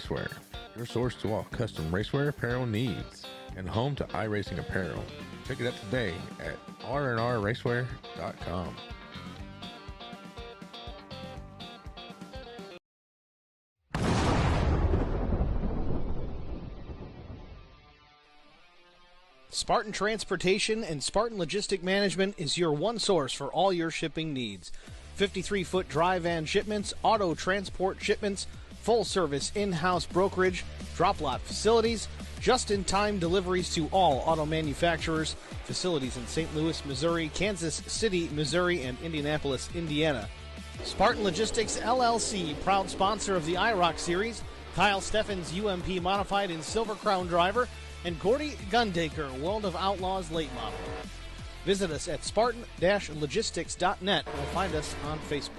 Racewear, your source to all custom racewear apparel needs, and home to iRacing apparel. Check it out today at rnrracewear.com. Spartan Transportation and Spartan Logistic Management is your one source for all your shipping needs. 53-foot dry van shipments, auto transport shipments, full-service in-house brokerage, drop-lot facilities, just-in-time deliveries to all auto manufacturers, facilities in St. Louis, Missouri, Kansas City, Missouri, and Indianapolis, Indiana. Spartan Logistics, LLC, proud sponsor of the IROC Series, Kyle Steffens UMP Modified and Silver Crown Driver, and Gordy Gundaker, World of Outlaws late model. Visit us at spartan-logistics.net or find us on Facebook.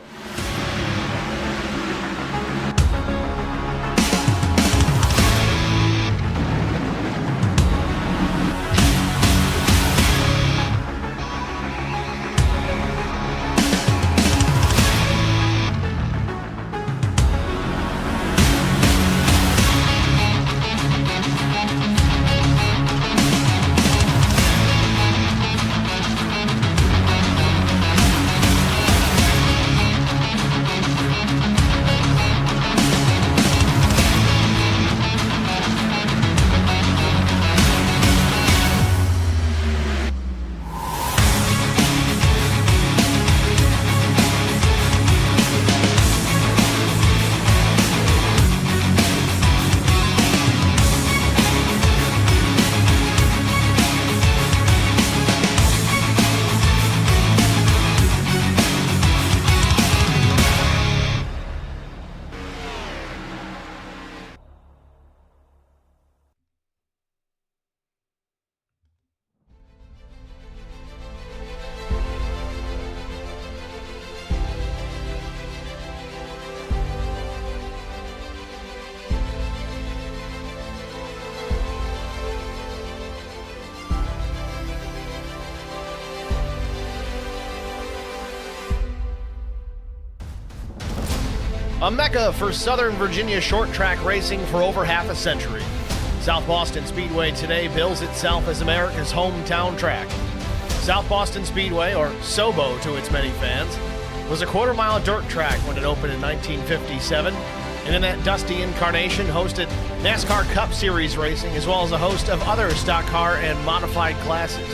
A mecca for Southern Virginia short track racing for over half a century. South Boston Speedway today bills itself as America's hometown track. South Boston Speedway, or SOBO to its many fans, was a quarter-mile dirt track when it opened in 1957, and in that dusty incarnation hosted NASCAR Cup Series racing as well as a host of other stock car and modified classes.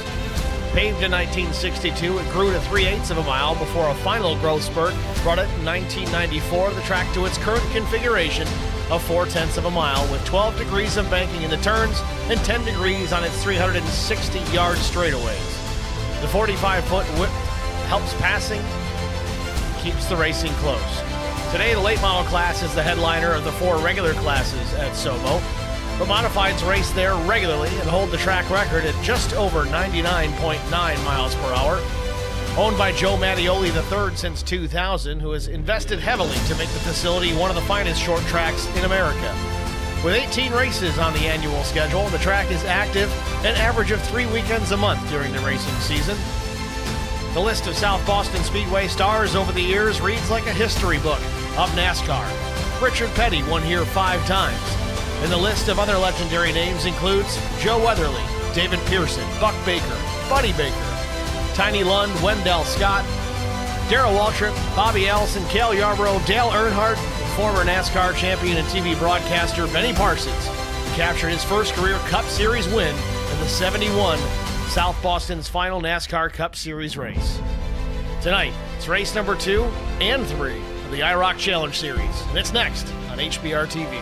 Paved in 1962, it grew to 3/8 of a mile before a final growth spurt brought it in 1994 the track to its current configuration of 4/10 of a mile with 12 degrees of banking in the turns and 10 degrees on its 360-yard straightaways. The 45-foot whip helps passing, keeps the racing close. Today, the late model class is the headliner of the 4 regular classes at SOBO. The modifieds race there regularly and hold the track record at just over 99.9 miles per hour. Owned by Joe Mattioli III since 2000, who has invested heavily to make the facility one of the finest short tracks in America. With 18 races on the annual schedule, the track is active an average of 3 weekends a month during the racing season. The list of South Boston Speedway stars over the years reads like a history book of NASCAR. Richard Petty won here 5 times. And the list of other legendary names includes Joe Weatherly, David Pearson, Buck Baker, Buddy Baker, Tiny Lund, Wendell Scott, Darrell Waltrip, Bobby Allison, Cale Yarborough, Dale Earnhardt, and former NASCAR champion and TV broadcaster Benny Parsons, who captured his first career Cup Series win in the '71 South Boston's final NASCAR Cup Series race. Tonight, it's race number 2 and 3 of the IROC Challenge Series, and it's next on HBR TV.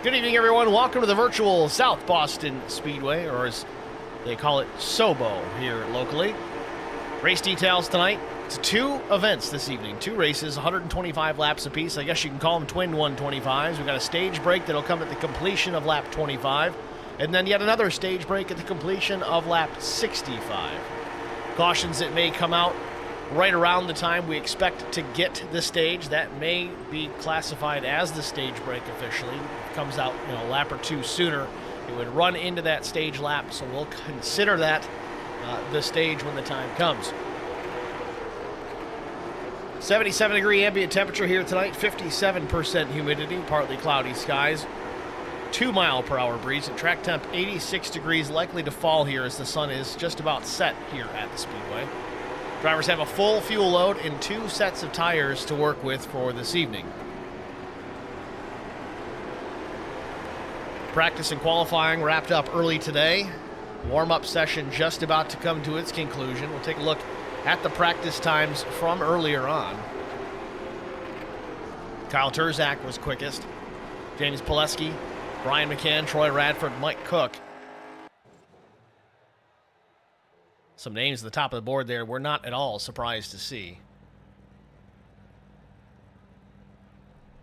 Good evening, everyone. Welcome to the virtual South Boston Speedway, or as they call it, SOBO here locally. Race details tonight. It's 2 events this evening, 2 races, 125 laps apiece. I guess you can call them twin 125s. We've got a stage break that'll come at the completion of lap 25, and then yet another stage break at the completion of lap 65. Cautions that may come out right around the time we expect to get the stage. That may be classified as the stage break officially. It comes out a lap or 2 sooner. It would run into that stage lap, so we'll consider that the stage when the time comes. 77-degree ambient temperature here tonight, 57% humidity, partly cloudy skies, 2-mile-per-hour breeze, and track temp 86 degrees, likely to fall here as the sun is just about set here at the Speedway. Drivers have a full fuel load and 2 sets of tires to work with for this evening. Practice and qualifying wrapped up early today. Warm-up session just about to come to its conclusion. We'll take a look at the practice times from earlier on. Kyle Turzak was quickest. James Pileski, Brian McCann, Troy Radford, Mike Cook. Some names at the top of the board there we're not at all surprised to see.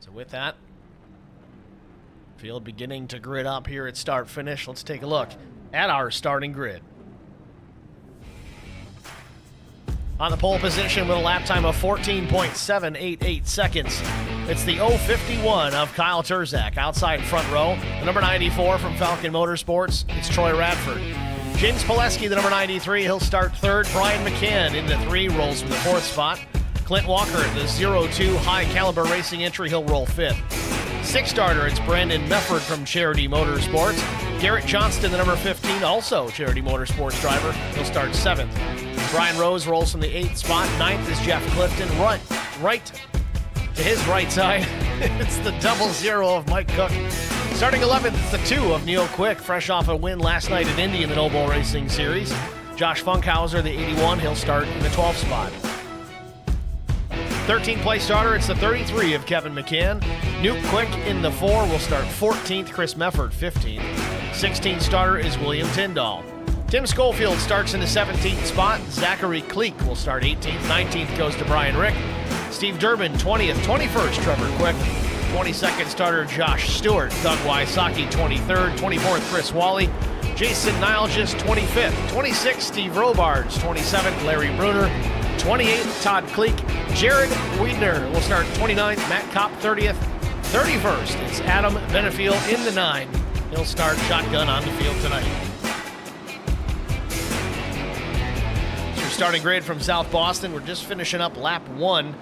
So with that, field beginning to grid up here at start-finish. Let's take a look at our starting grid. On the pole position with a lap time of 14.788 seconds, it's the 051 of Kyle Turzak. Outside front row, the number 94 from Falcon Motorsports, it's Troy Radford. James Pileski, the number 93, he'll start third. Brian McCann in the 3, rolls from the 4th spot. Clint Walker, the 02 High Caliber Racing entry, he'll roll 5th. 6th starter, it's Brandon Mefford from Charity Motorsports. Garrett Johnston, the number 15, also Charity Motorsports driver, he'll start 7th. Brian Rose rolls from the 8th spot. 9th is Jeff Clifton. Right to his right side, it's the 00 of Mike Cook. Starting 11th, it's the 2 of Neil Quick, fresh off a win last night at Indy in the Noble Racing Series. Josh Funkhauser, the 81, he'll start in the 12th spot. 13th place starter, it's the 33 of Kevin McCann. Nuke Quick in the 4 will start 14th. Chris Mefford, 15th. 16th starter is William Tyndall. Tim Schofield starts in the 17th spot. Zachary Kleek will start 18th. 19th goes to Brian Rick. Steve Durbin, 20th. 21st, Trevor Quick. 22nd starter, Josh Stewart. Doug Wysocki, 23rd. 24th, Chris Wally. Jason Nilgis, 25th. 26th, Steve Robards. 27th, Larry Bruner. 28th, Todd Kleek. Jared Wiedner will start 29th. Matt Kopp, 30th. 31st, it's Adam Benefiel in the 9. He'll start shotgun on the field tonight. Starting grid from South Boston. We're just finishing up lap 1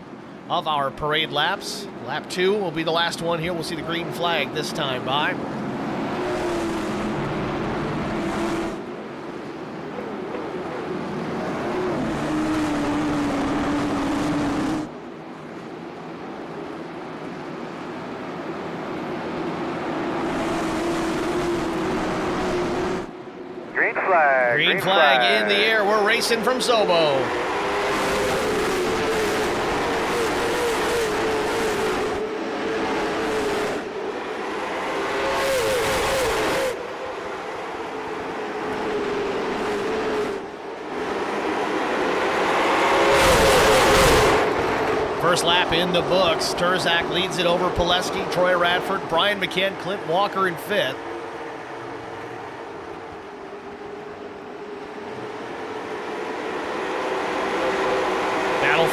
of our parade laps. Lap 2 will be the last one here. We'll see the green flag this time by. Green flag in the air. We're racing from SOBO. First lap in the books. Turzak leads it over Pileski, Troy Radford, Brian McCann, Clint Walker in 5th.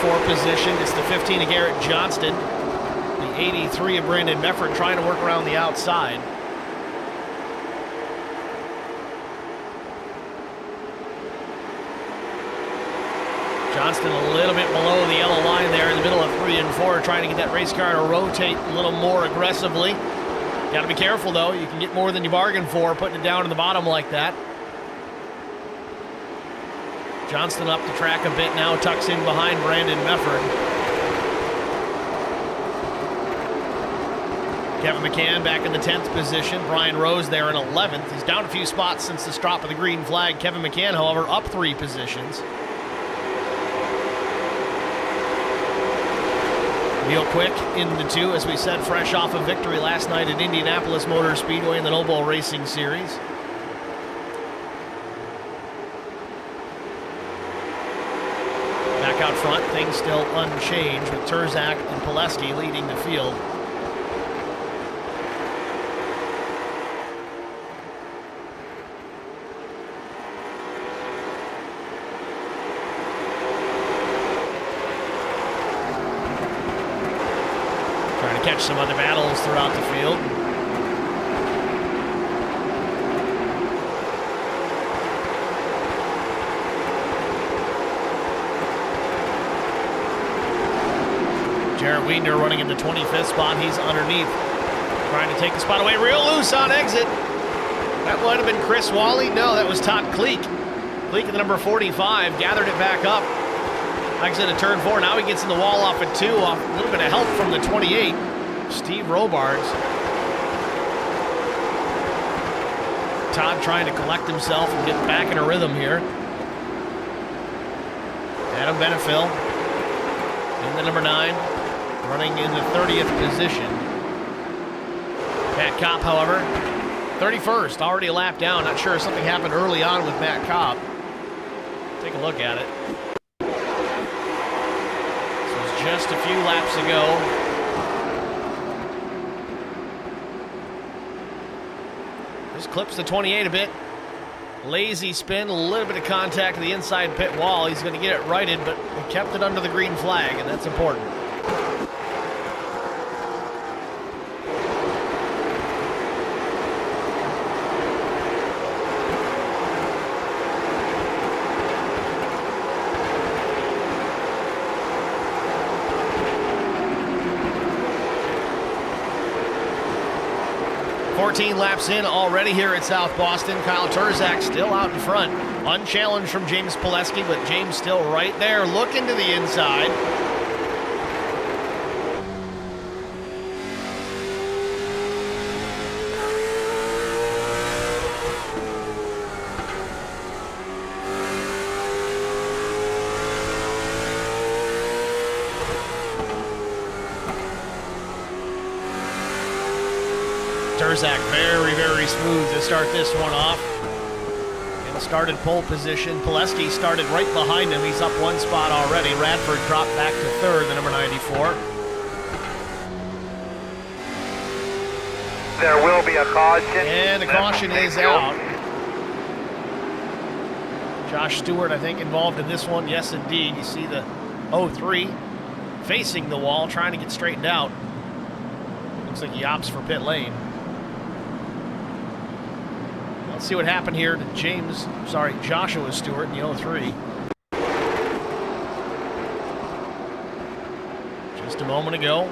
For position, it's the 15 of Garrett Johnston, the 83 of Brandon Mefford trying to work around the outside. Johnston a little bit below the yellow line there in the middle of 3 and 4, trying to get that race car to rotate a little more aggressively. Got to be careful though, you can get more than you bargained for putting it down in the bottom like that. Johnston up the track a bit now, tucks in behind Brandon Mefford. Kevin McCann back in the 10th position. Brian Rose there in 11th. He's down a few spots since the drop of the green flag. Kevin McCann, however, up 3 positions. Neil Quick in the 2, as we said, fresh off a victory last night at Indianapolis Motor Speedway in the Noble Racing Series. Out front, things still unchanged with Turzak and Pileski leading the field. Trying to catch some other battles throughout the field. Garrett Wiesner running in the 25th spot. He's underneath, trying to take the spot away. Real loose on exit. That might have been Chris Wally. No, that was Todd Kleek. Kleek at the number 45 gathered it back up. Exit at turn 4. Now he gets in the wall off at 2. Off a little bit of help from the 28. Steve Robards. Todd trying to collect himself and get back in a rhythm here. Adam Benefill in the number 9, running in the 30th position. Matt Kopp, however, 31st, already a lap down. Not sure if something happened early on with Matt Kopp. Take a look at it. This was just a few laps ago. This clips the 28 a bit. Lazy spin, a little bit of contact to the inside pit wall. He's going to get it righted, but he kept it under the green flag, and that's important. Laps in already here at South Boston. Kyle Turzak still out in front. Unchallenged from James Pileski, but James still right there looking to the inside. Turzak very, very smooth to start this one off. And started pole position. Pileski started right behind him. He's up one spot already. Radford dropped back to third, the number 94. There will be a caution. And the caution is out. Josh Stewart, I think, involved in this one. Yes, indeed. You see the 03 facing the wall, trying to get straightened out. Looks like he opts for pit lane. Let's see what happened here to Joshua Stewart in the 03. Just a moment ago.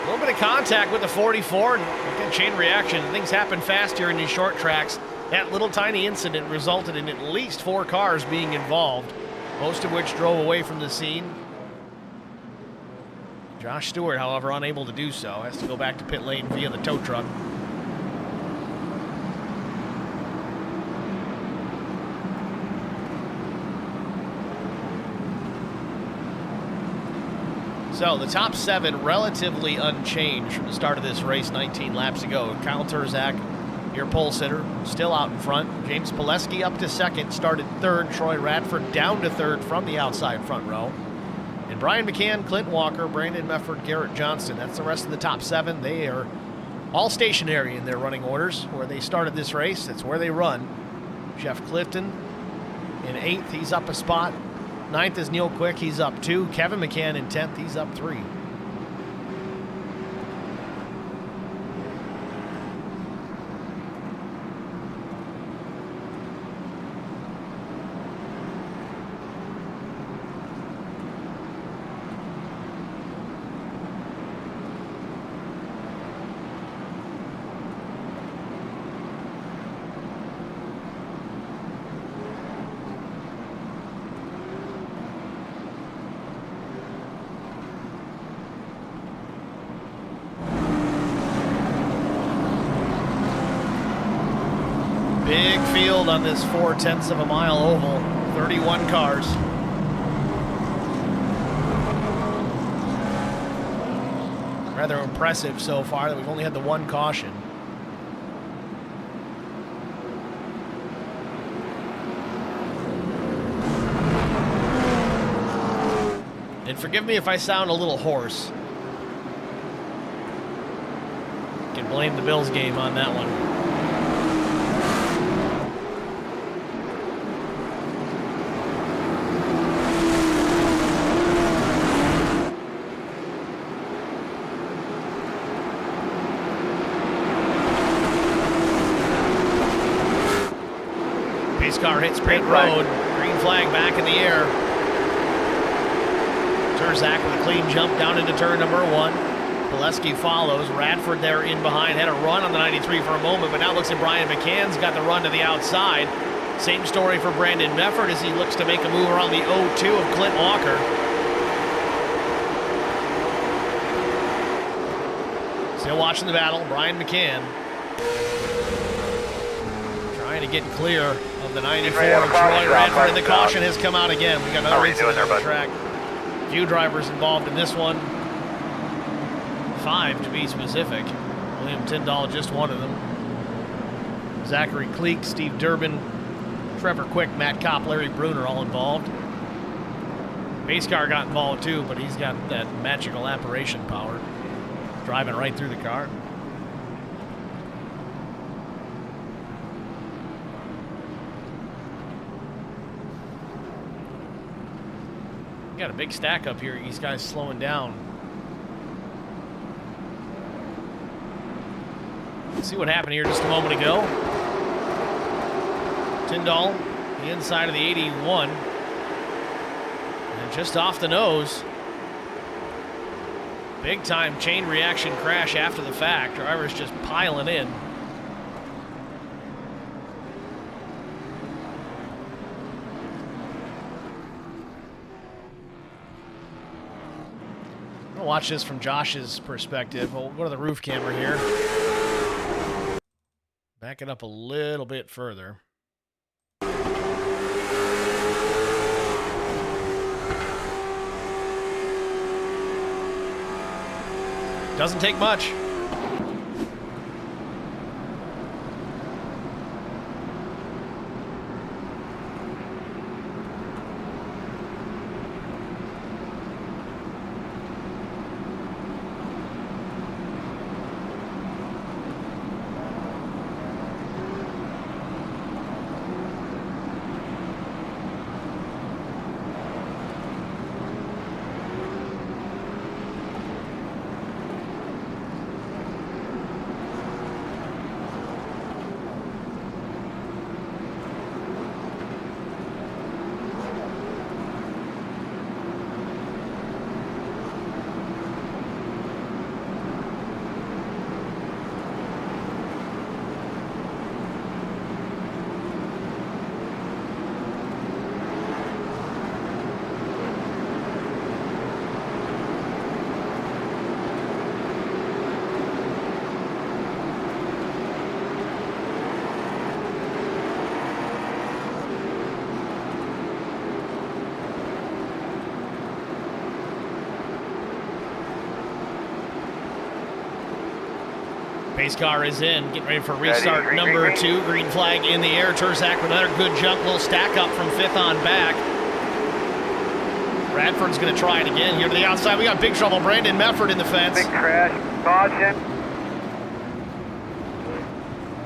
A little bit of contact with the 44 and again, chain reaction. Things happen fast here in these short tracks. That little tiny incident resulted in at least 4 cars being involved, most of which drove away from the scene. Josh Stewart, however, unable to do so, has to go back to pit lane via the tow truck. So the top 7 relatively unchanged from the start of this race 19 laps ago. Kyle Turzak, your pole sitter, still out in front. James Pileski up to second, started third. Troy Radford down to third from the outside front row. And Brian McCann, Clint Walker, Brandon Mefford, Garrett Johnston. That's the rest of the top 7. They are all stationary in their running orders. Where they started this race, that's where they run. Jeff Clifton in 8th, he's up a spot. 9th is Neil Quick, he's up 2. Kevin McCann in 10th, he's up 3. Big field on this 4/10 of a mile oval, 31 cars. Rather impressive so far that we've only had the one caution. And forgive me if I sound a little hoarse. You can blame the Bills game on that one. Car hits pit road. Green flag back in the air. Zach with a clean jump down into turn number 1. Pileski follows. Radford there in behind. Had a run on the 93 for a moment, but now looks at Brian McCann's got the run to the outside. Same story for Brandon Mefford as he looks to make a move around the 0-2 of Clint Walker. Still watching the battle. Brian McCann trying to get clear of the 94 of Troy Radford, and the caution has come out again. We got another incident on the track. Few drivers involved in this one. 5 to be specific. William Tyndall, just one of them. Zachary Cleek, Steve Durbin, Trevor Quick, Matt Kopp, Larry Bruner all involved. Pace car got involved too, but he's got that magical apparition power. Driving right through the car. Got a big stack up here. These guys slowing down. Let's see what happened here just a moment ago. Tyndall, the inside of the 81. And just off the nose. Big time chain reaction crash after the fact. Drivers just piling in. I'm gonna watch this from Josh's perspective. We'll go to the roof camera here. Back it up a little bit further. Doesn't take much. Pace car is in, getting ready for restart number 2. Green flag in the air. Terzak with another good jump, little stack up from 5th on back. Radford's going to try it again here to the outside. We got big trouble. Brandon Mefford in the fence. Big crash. Caution.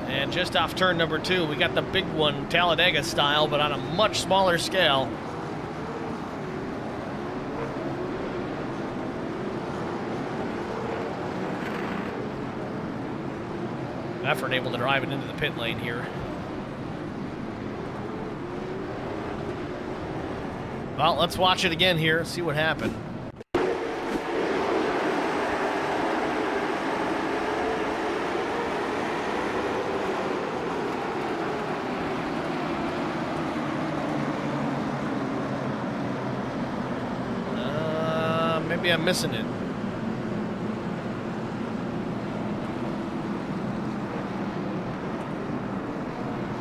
And just off turn number 2, we got the big one, Talladega style, but on a much smaller scale. Mefford able to drive it into the pit lane here. Well, let's watch it again here, see what happened. Maybe I'm missing it.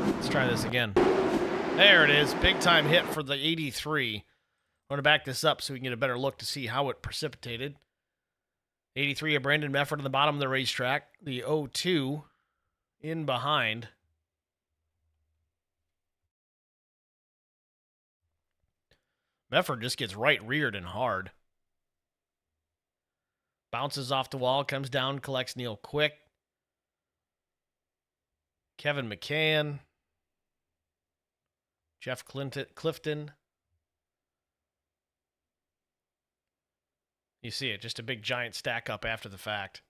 Let's try this again. There it is. Big time hit for the 83. I'm going to back this up so we can get a better look to see how it precipitated. 83 of Brandon Mefford on the bottom of the racetrack. The 02 in behind. Mefford just gets right reared and hard. Bounces off the wall, comes down, collects Neil Quick. Kevin McCann. Jeff Clifton. You see it, just a big giant stack up after the fact.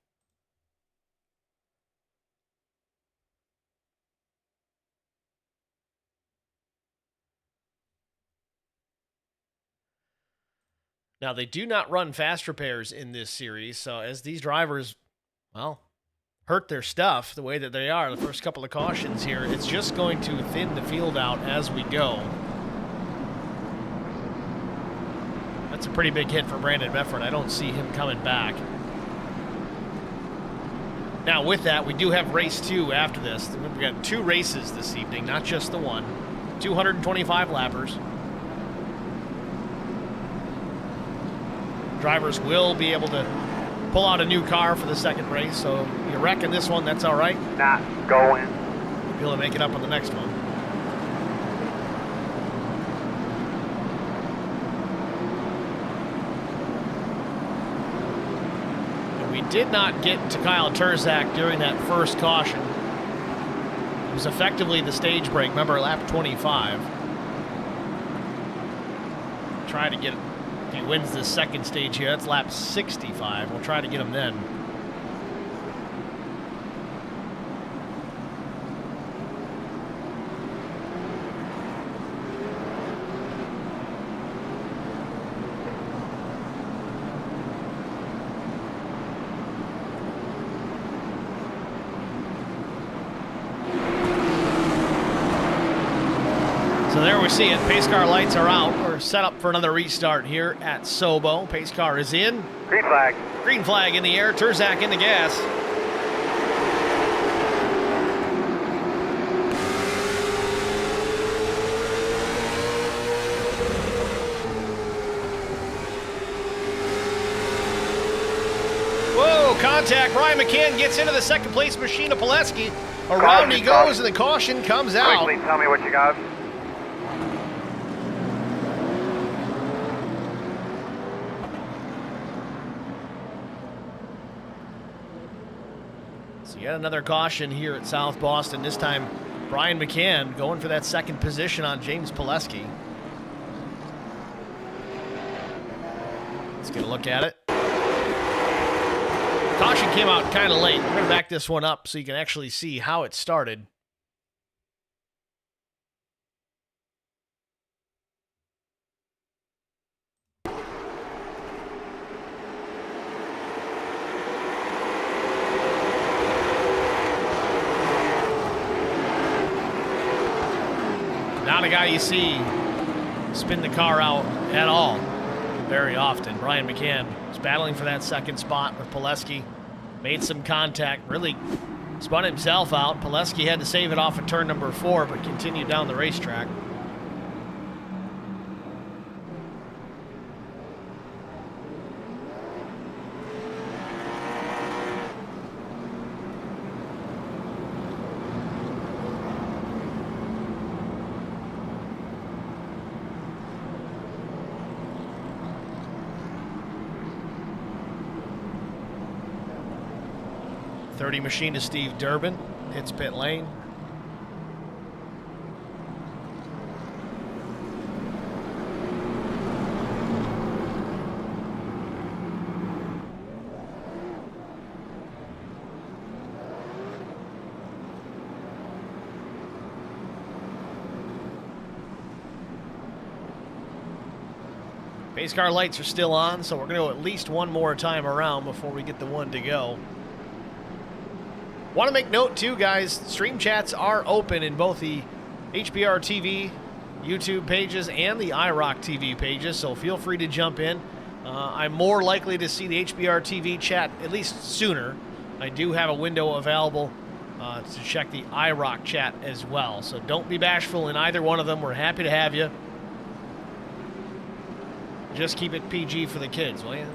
Now, they do not run fast repairs in this series, so as these drivers, well, hurt their stuff the way that they are, the first couple of cautions here, it's just going to thin the field out as we go. That's a pretty big hit for Brandon Mefford. I don't see him coming back. Now, with that, we do have race 2 after this. We've got 2 races this evening, not just the one. 225 lappers. Drivers will be able to pull out a new car for the second race, so you reckon this one, that's all right? Not going. Be able to make it up on the next one. And we did not get to Kyle Turzak during that first caution. It was effectively the stage break. Remember, lap 25. Try to get, if he wins the second stage here, that's lap 65. We'll try to get him then. So there we see it. Pace car lights are out. We're set up for another restart here at SOBO. Pace car is in. Green flag. Green flag in the air. Turzak in the gas. Whoa, contact. Brian McCann gets into the second place machine of Pileski. Around he goes, and the caution comes out. Quickly, tell me what you got. So yet another caution here at South Boston. This time, Brian McCann going for that second position on James Pileski. Let's get a look at it. Caution came out kind of late. We're going to back this one up so you can actually see how it started. Not a guy you see spin the car out at all very often. Brian McCann was battling for that second spot with Pileski. Made some contact, really spun himself out. Pileski had to save it off of turn number 4, but continued down the racetrack. .30 machine to Steve Durbin. Hits pit lane. Pace car lights are still on, so we're going to go at least one more time around before we get the one to go. Want to make note, too, guys, stream chats are open in both the HBR TV YouTube pages and the IROC TV pages, so feel free to jump in. I'm more likely to see the HBR TV chat at least sooner. I do have a window available to check the IROC chat as well, so don't be bashful in either one of them. We're happy to have you. Just keep it PG for the kids, will you?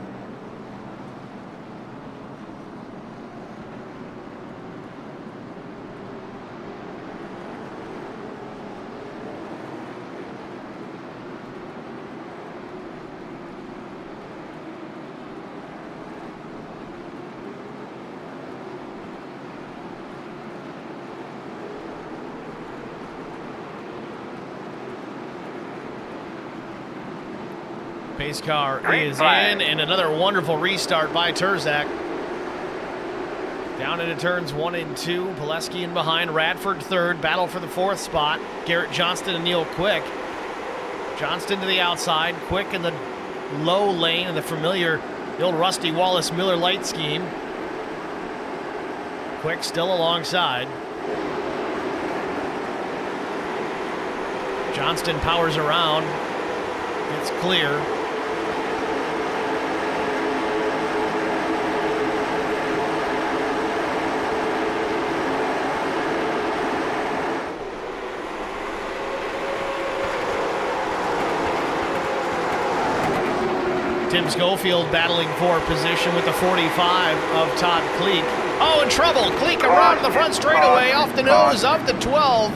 Pace car is in, and another wonderful restart by Turzak. Down into turns 1 and 2. Pileski in behind. Radford third. Battle for the 4th spot. Garrett Johnston and Neil Quick. Johnston to the outside. Quick in the low lane in the familiar, the old Rusty Wallace Miller Lite scheme. Quick still alongside. Johnston powers around. It's clear. Tim Schofield battling for position with the 45 of Todd Kleek. Oh, in trouble. Kleek around the front straightaway off the nose of the 12.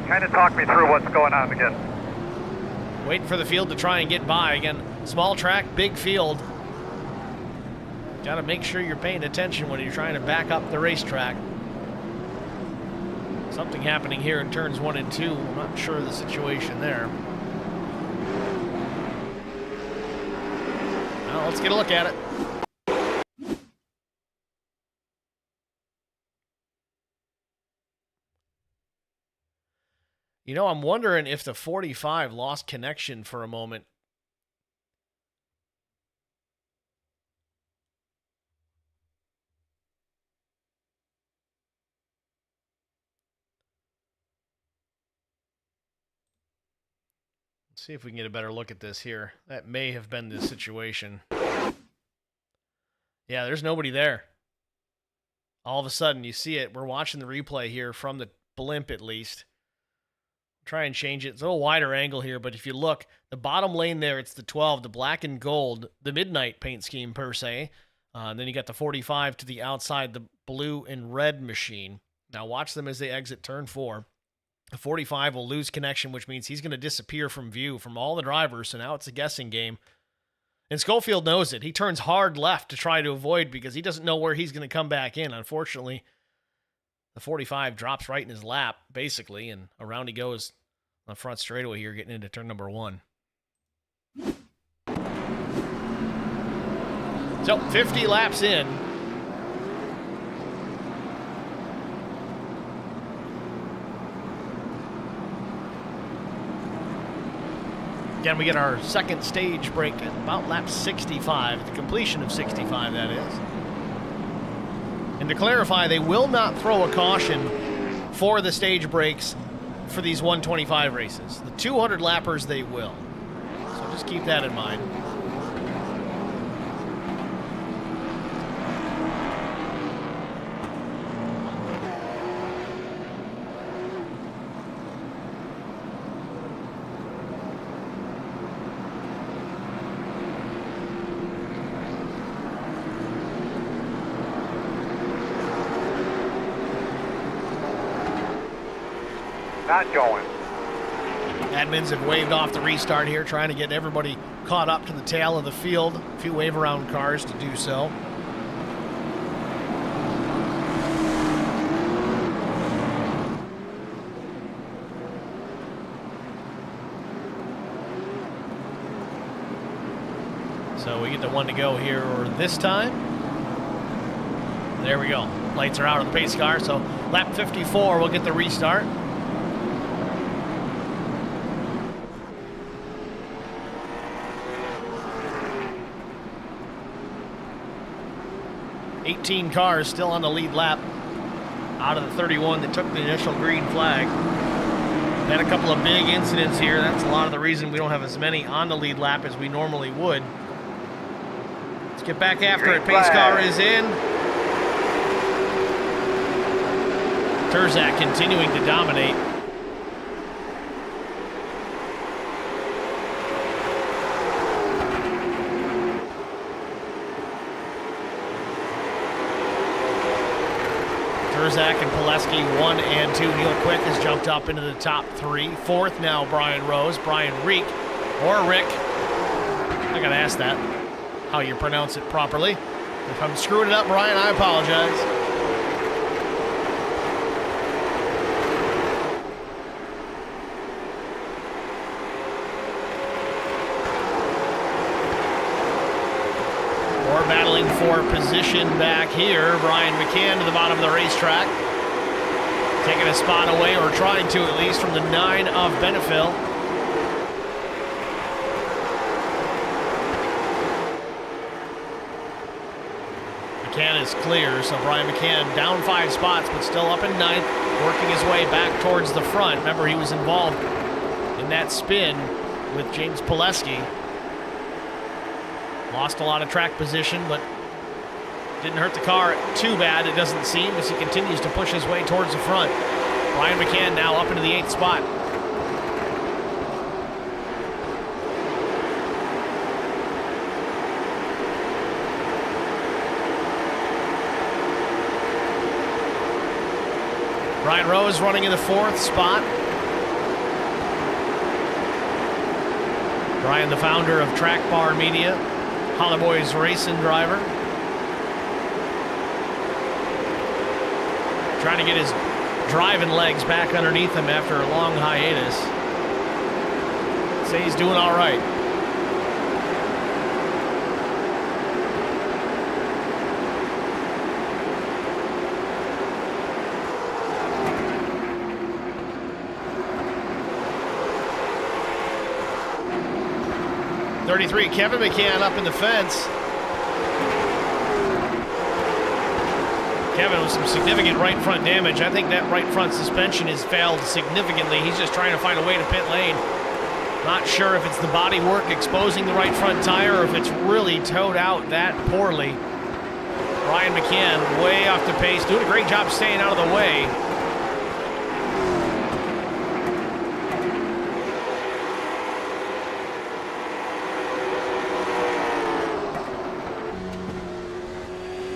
Kind of talk me through what's going on again. Waiting for the field to try and get by. Again, small track, big field. Got to make sure you're paying attention when you're trying to back up the racetrack. Something happening here in turns 1 and 2. I'm not sure of the situation there. Well, let's get a look at it. You know, I'm wondering if the 45 lost connection for a moment. Let's see if we can get a better look at this here. That may have been the situation. Yeah, there's nobody there. All of a sudden, you see it. We're watching the replay here from the blimp, at least. Try and change it. It's a little wider angle here, but if you look, the bottom lane there, it's the 12, the black and gold, the midnight paint scheme per se. And then you got the 45 to the outside, the blue and red machine. Now watch them as they exit turn 4. The 45 will lose connection, which means he's going to disappear from view from all the drivers, so now it's a guessing game. And Schofield knows it. He turns hard left to try to avoid because he doesn't know where he's going to come back in. Unfortunately, the 45 drops right in his lap, basically, and around he goes on the front straightaway here, getting into turn number 1. So, 50 laps in. Again, we get our second stage break at about lap 65, the completion of 65, that is. And to clarify, they will not throw a caution for the stage breaks for these 125 races. The 200 lappers, they will. So just keep that in mind. Not going. Admins have waved off the restart here, trying to get everybody caught up to the tail of the field. A few wave around cars to do so. So we get the one to go here this time. There we go. Lights are out on the pace car, so lap 54 we'll get the restart. $18 cars still on the lead lap out of the 31 that took the initial green flag. Had a couple of big incidents here. That's a lot of the reason we don't have as many on the lead lap as we normally would. Let's get back after it. Pace car is in. Terzak continuing to dominate. Terzak and Pileski 1 and 2. Neil Quick has jumped up into the top 3. Fourth now Brian Rose. Brian Reek, or Rick. I gotta ask that, how you pronounce it properly. If I'm screwing it up, Brian, I apologize. Battling for position back here. Brian McCann to the bottom of the racetrack. Taking a spot away, or trying to at least, from the 9 of Benefil. McCann is clear, so Brian McCann down 5 spots, but still up in 9th, working his way back towards the front. Remember, he was involved in that spin with James Pileski. Lost a lot of track position, but didn't hurt the car too bad, it doesn't seem, as he continues to push his way towards the front. Brian McCann now up into the 8th spot. Brian Rose running in the 4th spot. Brian, the founder of Track Bar Media, Holly Boys racing driver. Trying to get his driving legs back underneath him after a long hiatus. Say he's doing all right. .33, Kevin McCann up in the fence. Kevin with some significant right front damage. I think that right front suspension has failed significantly. He's just trying to find a way to pit lane. Not sure if it's the body work exposing the right front tire or if it's really towed out that poorly. Brian McCann way off the pace, doing a great job staying out of the way.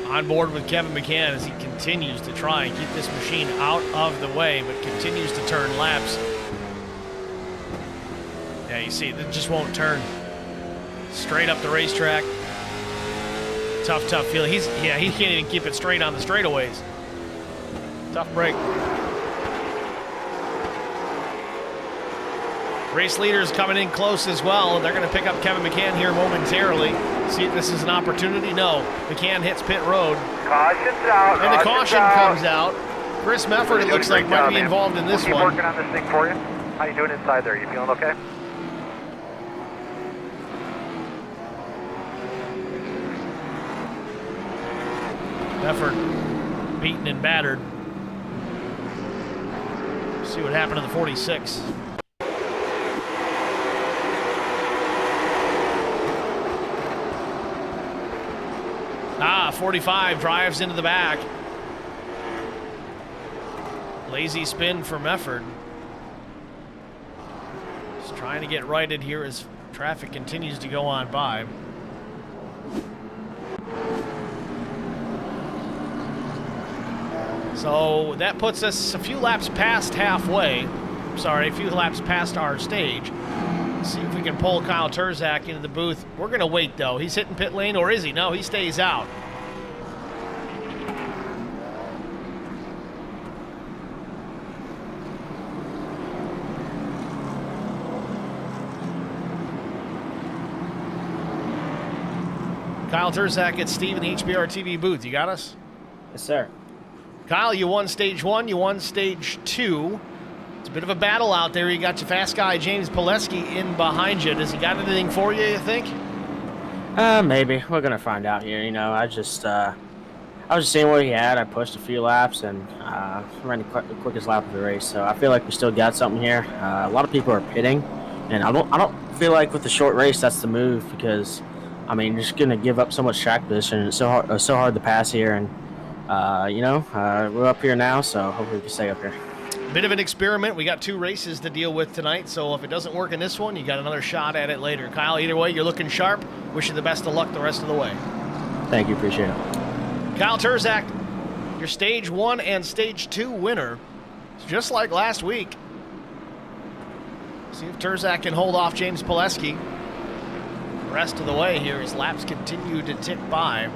On board with Kevin McCann as he continues to try and keep this machine out of the way, but continues to turn laps. Yeah, you see, it just won't turn. Straight up the racetrack. Tough feeling. He can't even keep it straight on the straightaways. Tough break. Race leaders coming in close as well. They're going to pick up Kevin McCann here momentarily. See if this is an opportunity. No. McCann hits pit road. Caution's out. And the caution comes out. Chris Mefford, it looks like, might be involved in this we'll keep one. Working on this thing for you. How you doing inside there? You feeling okay? Mefford beaten and battered. See what happened to the 46. 45 drives into the back. Lazy spin for Mefford. Just trying to get righted here as traffic continues to go on by. So that puts us a few laps past halfway. Sorry, a few laps past our stage. See if we can pull Kyle Turzak into the booth. We're going to wait, though. He's hitting pit lane, or is he? No, he stays out. Kyle Turzak at Steve in the HBR TV booth. You got us? Yes, sir. Kyle, you won stage 1, you won stage 2. It's a bit of a battle out there. You got your fast guy, James Pileski, in behind you. Does he got anything for you think? Maybe. We're going to find out here. You know, I was just seeing what he had. I pushed a few laps and ran the quickest lap of the race. So I feel like we still got something here. A lot of people are pitting, and I don't feel like with the short race that's the move because, I mean, you're just going to give up so much track position. It's so hard to pass here, and we're up here now, so hopefully we can stay up here. Bit of an experiment. We got 2 races to deal with tonight, so if it doesn't work in this one, you got another shot at it later. Kyle, either way, you're looking sharp. Wish you the best of luck the rest of the way. Thank you. Appreciate it. Kyle Turzak, your stage 1 and stage 2 winner. It's just like last week. See if Turzak can hold off James Pileski the rest of the way here as laps continue to tick by.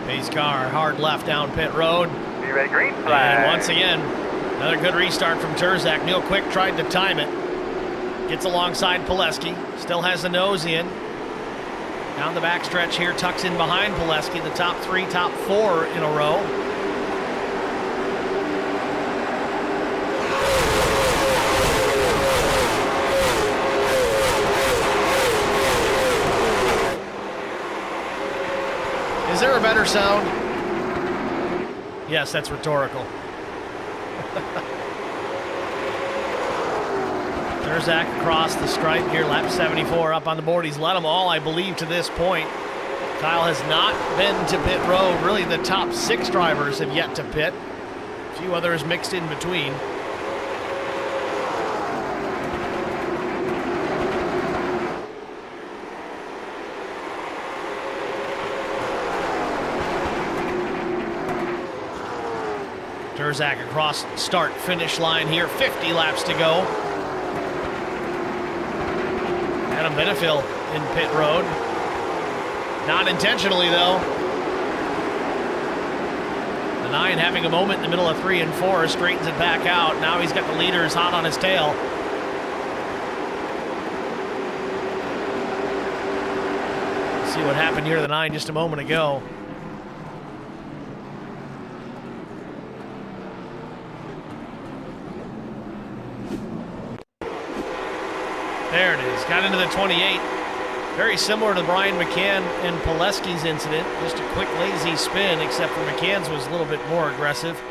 Pace car, hard left down pit road. Be ready, green flag. And once again, Another good restart from Terzak. Neil Quick tried to time it. Gets alongside Pileski. Still has the nose in. Down the backstretch here, tucks in behind Pileski. The top 3, top 4 in a row. Is there a better sound? Yes, that's rhetorical. Terzak across the stripe here, lap 74 up on the board. He's led them all, I believe, to this point. Kyle has not been to pit road. Really, the top 6 drivers have yet to pit. A few others mixed in between. Terzak across start-finish line here. 50 laps to go. Adam Benefiel in pit road. Not intentionally, though. The 9 having a moment in the middle of 3 and 4. Straightens it back out. Now he's got the leaders hot on his tail. See what happened here to the 9 just a moment ago. There it is. Got into the 28. Very similar to Brian McCann and Pileski's incident. Just a quick, lazy spin, except for McCann's was a little bit more aggressive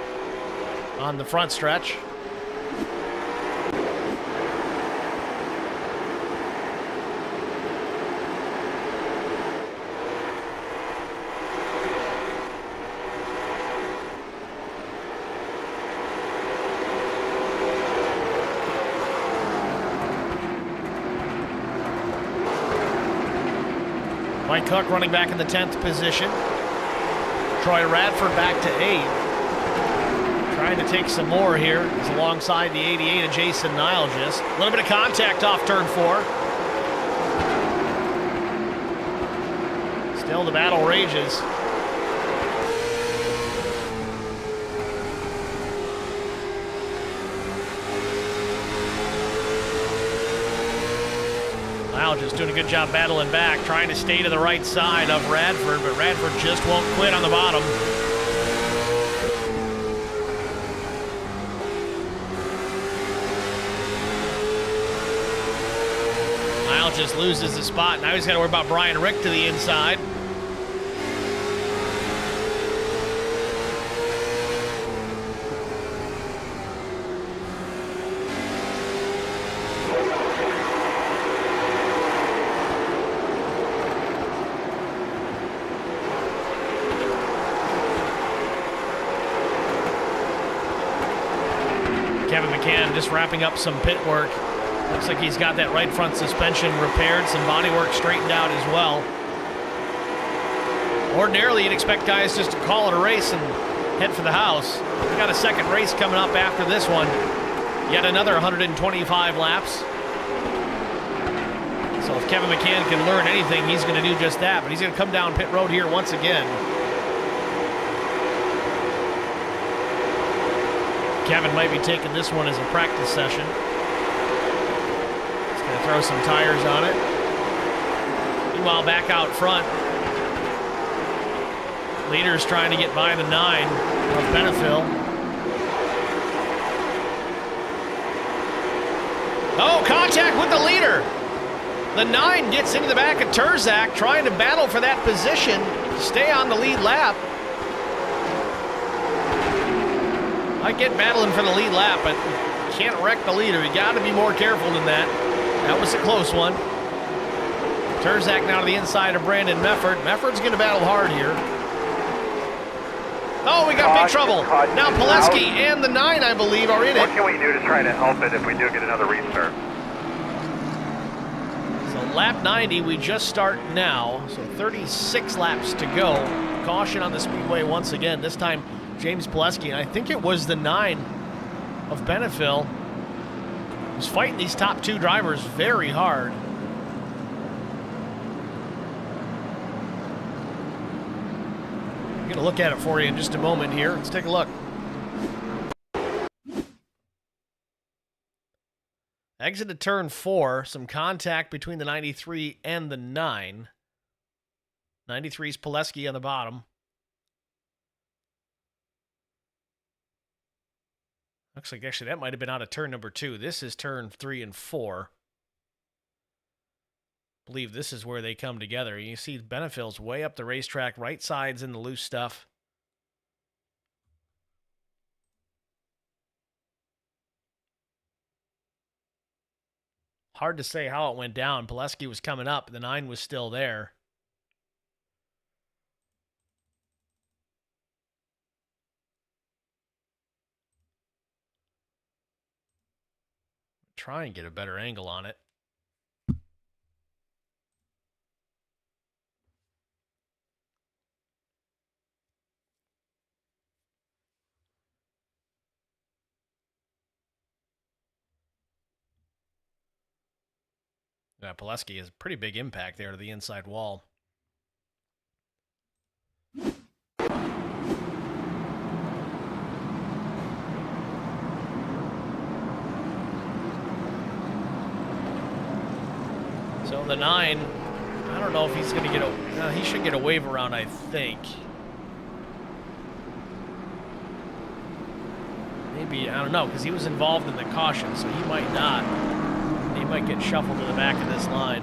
on the front stretch. Mike Cook running back in the 10th position. Troy Radford back to 8th. Trying to take some more here. He's alongside the 88 of Jason Nilgis. A little bit of contact off turn 4. Still the battle rages. Just doing a good job battling back, trying to stay to the right side of Radford, but Radford just won't quit on the bottom. Niall just loses the spot. Now he's got to worry about Brian Rick to the inside. Just wrapping up some pit work. Looks like he's got that right front suspension repaired, some body work straightened out as well. Ordinarily, you'd expect guys just to call it a race and head for the house. We got a second race coming up after this one. Yet another 125 laps. So if Kevin McCann can learn anything, he's going to do just that. But he's going to come down pit road here once again. Kevin might be taking this one as a practice session. He's going to throw some tires on it. Meanwhile, back out front, leader's trying to get by the 9 of Benefiel. Oh, contact with the leader. The 9 gets into the back of Terzak, trying to battle for that position to stay on the lead lap. I get battling for the lead lap, but you can't wreck the leader. You got to be more careful than that. That was a close one. Terzak now to the inside of Brandon Mefford. Mefford's going to battle hard here. Oh, we got big trouble. Now Pileski and the 9, I believe, are in it. What can we do to try to help it if we do get another restart? So lap 90, we just start now. So 36 laps to go. Caution on the Speedway once again. This time, James Pileski, and I think it was the 9 of Benefiel, was fighting these top 2 drivers very hard. I'm going to look at it for you in just a moment here. Let's take a look. Exited turn 4. Some contact between the 93 and the 9. 93's Pileski on the bottom. Looks like actually that might have been out of turn number 2. This is turn 3 and 4. I believe this is where they come together. You see Benefield's way up the racetrack. Right side's in the loose stuff. Hard to say how it went down. Pileski was coming up. The 9 was still there. Try and get a better angle on it. Yeah, Pileski has a pretty big impact there to the inside wall. So the 9, I don't know if he's going to get a... he should get a wave around, I think. Maybe, I don't know, because he was involved in the caution, so he might not. He might get shuffled to the back of this line.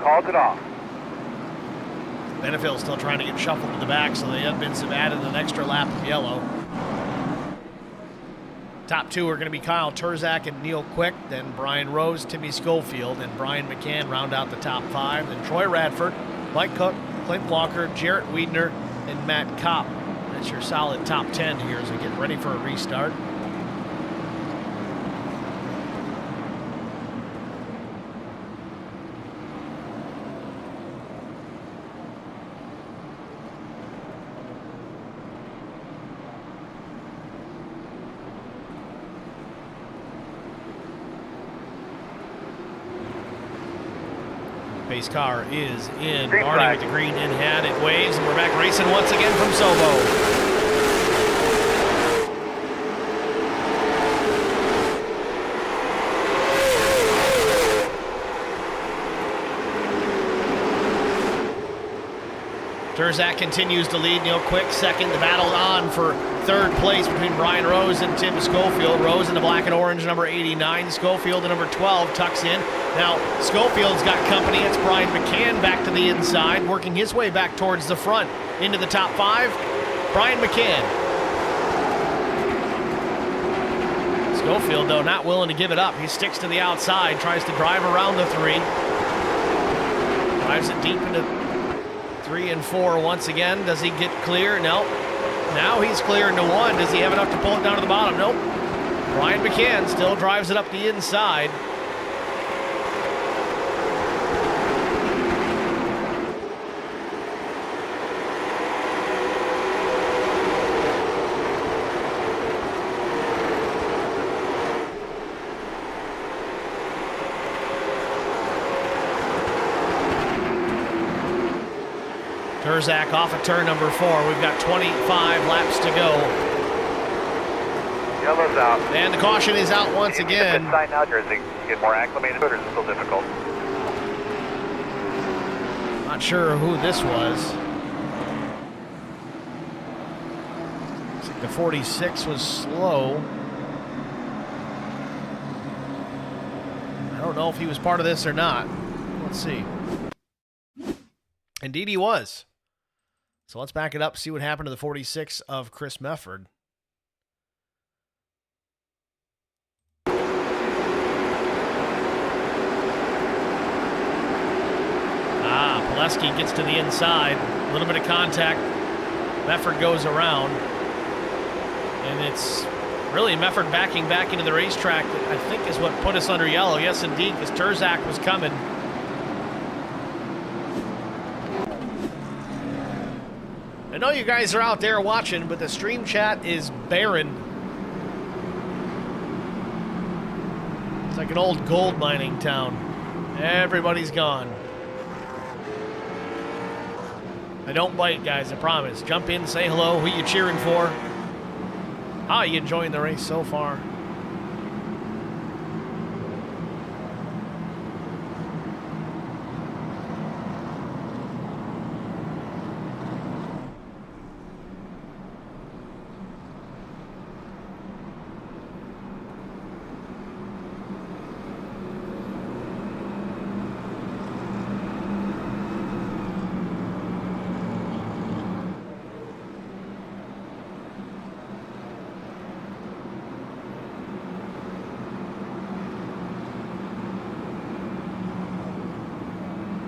Calls it off. Benefield's still trying to get shuffled to the back, so they have been some added an extra lap of yellow. Top 2 are going to be Kyle Turzak and Neil Quick, then Brian Rose, Timmy Schofield, and Brian McCann round out the top 5. Then Troy Radford, Mike Cook, Clint Walker, Jarrett Wiedner, and Matt Kopp. That's your solid top 10 here as we get ready for a restart. Pace car is in. Green Barney flag. with the green in hand. It waves, and we're back racing once again from SOBO. Turzak continues to lead. Neil Quick second. The battle on for third place between Brian Rose and Tim Schofield. Rose in the black and orange, number 89. Schofield, the number 12, tucks in. Now, Schofield's got company. It's Brian McCann back to the inside, working his way back towards the front. Into the top 5, Brian McCann. Schofield, though, not willing to give it up. He sticks to the outside, tries to drive around the 3. Drives it deep into 3 and 4 once again. Does he get clear? No. Now he's clear into 1. Does he have enough to pull it down to the bottom? Nope. Brian McCann still drives it up the inside. Turzak off at turn number 4. We've got 25 laps to go. Yellow's out. And the caution is out once again. Pit sign now, Jersey. Get more acclimated, or is it still difficult? Not sure who this was. Looks like the 46 was slow. I don't know if he was part of this or not. Let's see. Indeed he was. So let's back it up, see what happened to the 46 of Chris Mefford. Pileski gets to the inside. A little bit of contact. Mefford goes around. And it's really Mefford backing back into the racetrack that I think is what put us under yellow. Yes, indeed, because Turzak was coming. I know you guys are out there watching, but the stream chat is barren. It's like an old gold mining town. Everybody's gone. I don't bite, guys, I promise. Jump in, say hello, who you cheering for? How are you enjoying the race so far?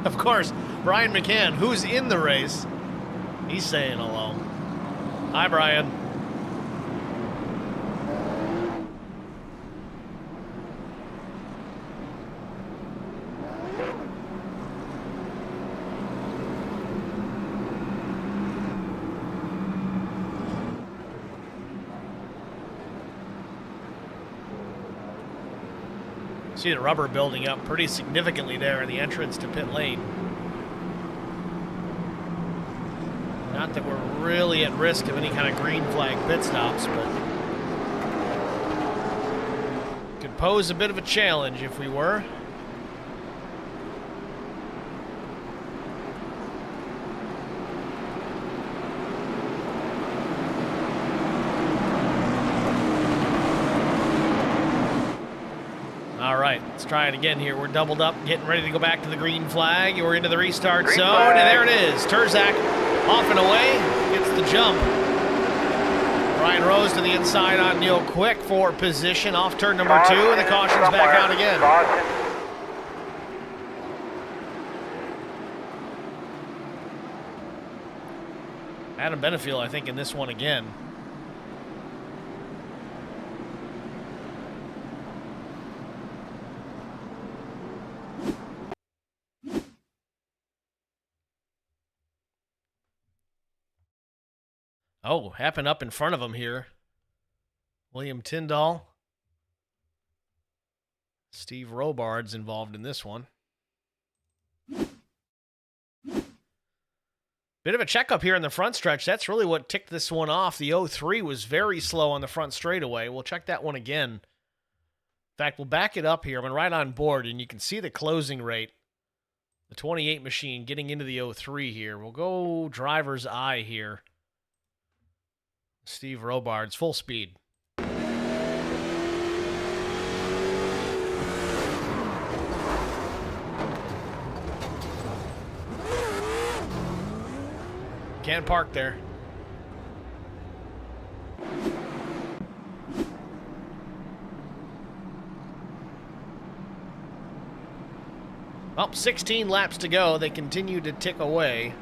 Of course, Brian McCann, who's in the race, he's saying hello. Hi, Brian. See the rubber building up pretty significantly there in the entrance to pit lane. Not that we're really at risk of any kind of green flag pit stops, but could pose a bit of a challenge if we were. All right, let's try it again here. We're doubled up, getting ready to go back to the green flag. We're into the restart Green zone, flag. and there it is. Turzak off and away, gets the jump. Ryan Rose to the inside on Neil Quick for position, off turn number 2, and the caution's back out again. Caution. Adam Benefield, I think, in this one again. Oh, happened up in front of him here. William Tyndall. Steve Robard's involved in this one. Bit of a checkup here in the front stretch. That's really what ticked this one off. The 03 was very slow on the front straightaway. We'll check that one again. In fact, we'll back it up here. I'm right on board, and you can see the closing rate. The 28 machine getting into the 03 here. We'll go driver's eye here. Steve Robard's full speed. Can't park there. Well, 16 laps to go. They continue to tick away.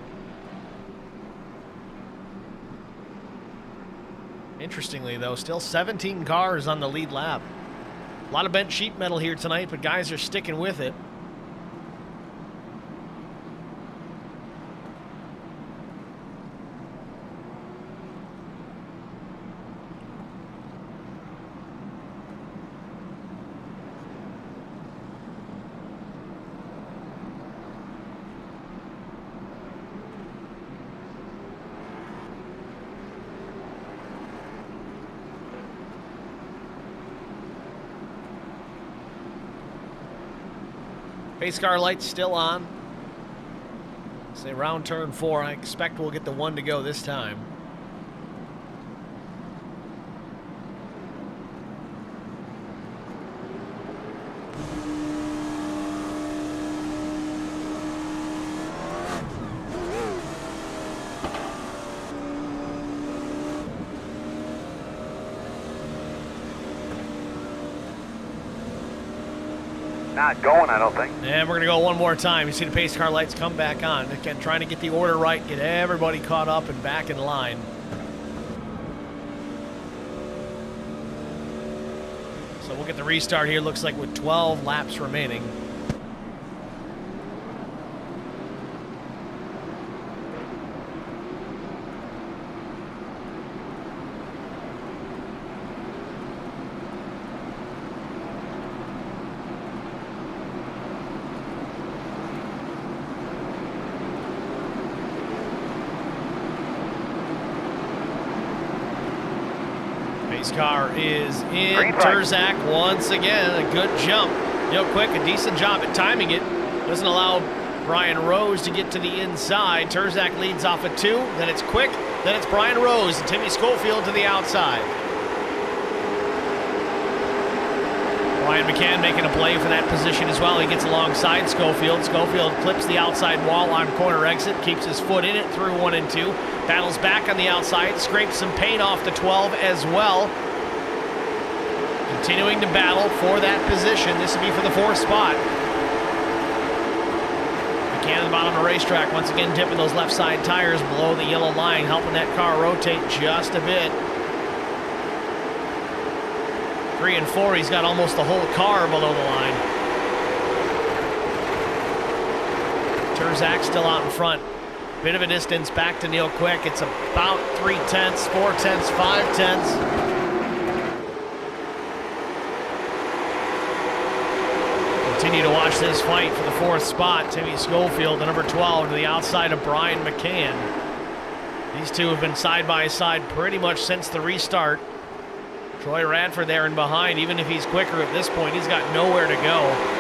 Interestingly, though, still 17 cars on the lead lap. A lot of bent sheet metal here tonight, but guys are sticking with it. Pace car lights still on. Say round turn 4. I expect we'll get the 1 to go this time. Not going, I don't think. And we're going to go one more time. You see the pace car lights come back on. Again, trying to get the order right, get everybody caught up and back in line. So we'll get the restart here. Looks like with 12 laps remaining. pace car is in. Green flag. Terzak once again, a good jump. Real quick, a decent job at timing it. Doesn't allow Brian Rose to get to the inside. Terzak leads off a 2, then it's Quick, then it's Brian Rose and Timmy Schofield to the outside. Brian McCann making a play for that position as well. He gets alongside Schofield. Schofield clips the outside wall on corner exit, keeps his foot in it through 1 and 2. Battles back on the outside, scrapes some paint off the 12 as well. Continuing to battle for that position. This would be for the 4th spot. McCann at the bottom of the racetrack, once again dipping those left side tires below the yellow line, helping that car rotate just a bit. 3 and 4, he's got almost the whole car below the line. Terzak still out in front. Bit of a distance back to Neil Quick. It's about 3/10, 4/10, 5/10. Continue to watch this fight for the 4th spot. Timmy Schofield, the number 12, to the outside of Brian McCann. These two have been side by side pretty much since the restart. Troy Radford there in behind. Even if he's quicker at this point, he's got nowhere to go.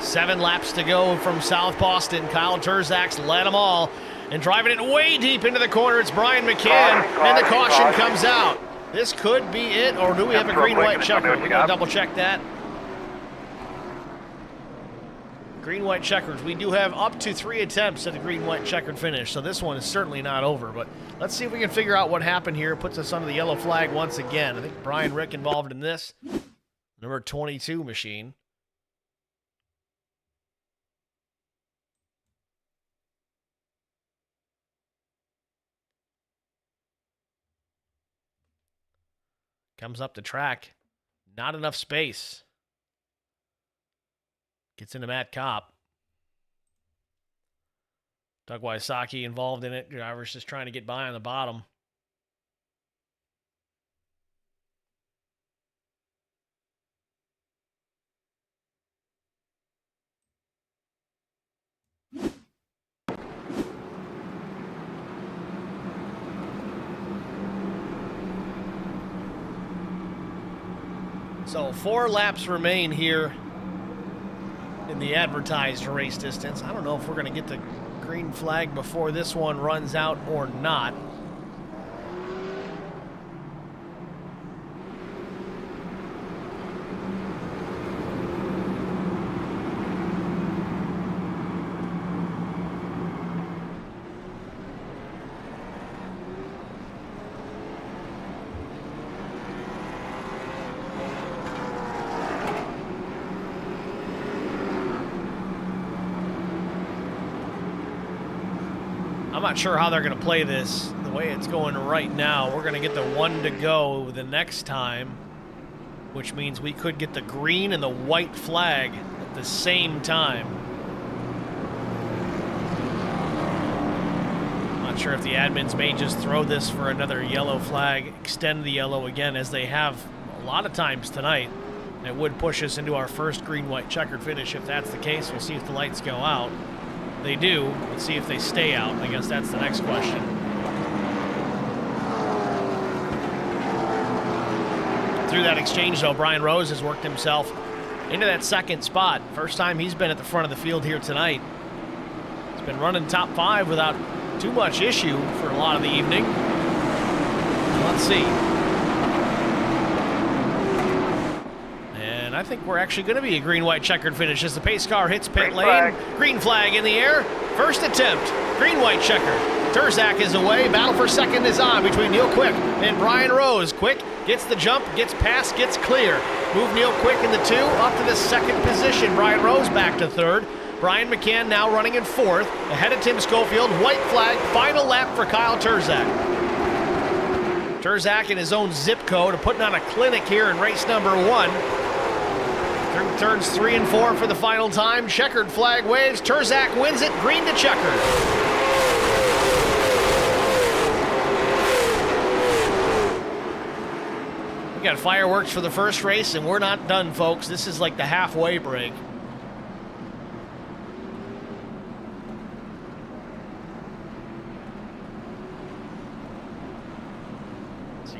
Seven laps to go from South Boston. Kyle Terzak's led them all. And driving it way deep into the corner, it's Brian McCann. And the caution comes out. This could be it, or do we have a green-white checker? We gotta double check that. Green-white checkers. We do have up to 3 attempts at the green-white checkered finish, so this one is certainly not over. But let's see if we can figure out what happened here. It puts us under the yellow flag once again. I think Brian Rick involved in this. Number 22 machine. Comes up the track. Not enough space. Gets into Matt Kopp. Doug Wysocki involved in it. Driver's just trying to get by on the bottom. So 4 laps remain here in the advertised race distance. I don't know if we're going to get the green flag before this one runs out or not. I'm not sure how they're going to play this. The way it's going right now, we're going to get the 1 to go the next time, which means we could get the green and the white flag at the same time. Not sure if the admins may just throw this for another yellow flag, extend the yellow again, as they have a lot of times tonight. And it would push us into our first green-white checkered finish. If that's the case, we'll see if the lights go out. They do. Let's see if they stay out. I guess that's the next question. Through that exchange, though, Brian Rose has worked himself into that 2nd spot. First time he's been at the front of the field here tonight. He's been running top 5 without too much issue for a lot of the evening. Let's see. I think we're actually going to be a green-white checkered finish as the pace car hits pit lane. Green flag in the air. First attempt. Green-white checker. Terzak is away. Battle for second is on between Neil Quick and Brian Rose. Quick gets the jump, gets past, gets clear. Move Neil Quick in the 2 up to the 2nd position. Brian Rose back to 3rd. Brian McCann now running in 4th. Ahead of Tim Schofield. White flag. Final lap for Kyle Terzak. Terzak in his own zip code putting on a clinic here in race number 1. Through turns 3 and 4 for the final time. Checkered flag waves. Terzak wins it. Green to checkered. We got fireworks for the first race, and we're not done, folks. This is like the halfway break.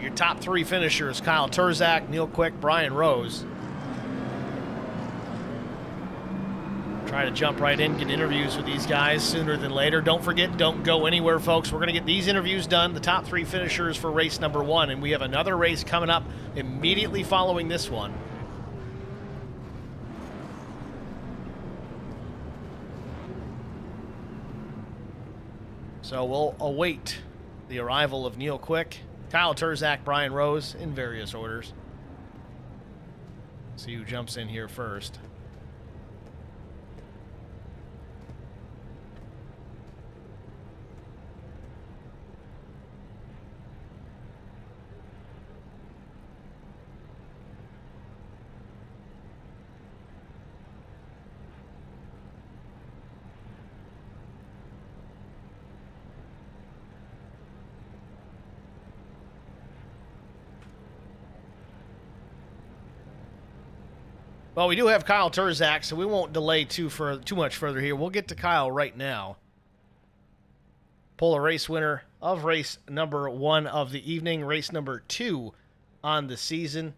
your top 3 finishers, Kyle Turzak, Neil Quick, Brian Rose. Try to jump right in, get interviews with these guys sooner than later. Don't forget, don't go anywhere, folks. We're going to get these interviews done, the top 3 finishers for race number 1, and we have another race coming up immediately following this one. So we'll await the arrival of Neil Quick, Kyle Turzak, Brian Rose in various orders. See who jumps in here first. Well, we do have Kyle Turzak, so we won't delay too much further here. We'll get to Kyle right now. Pull a race winner of race number 1 of the evening, race number 2 on the season.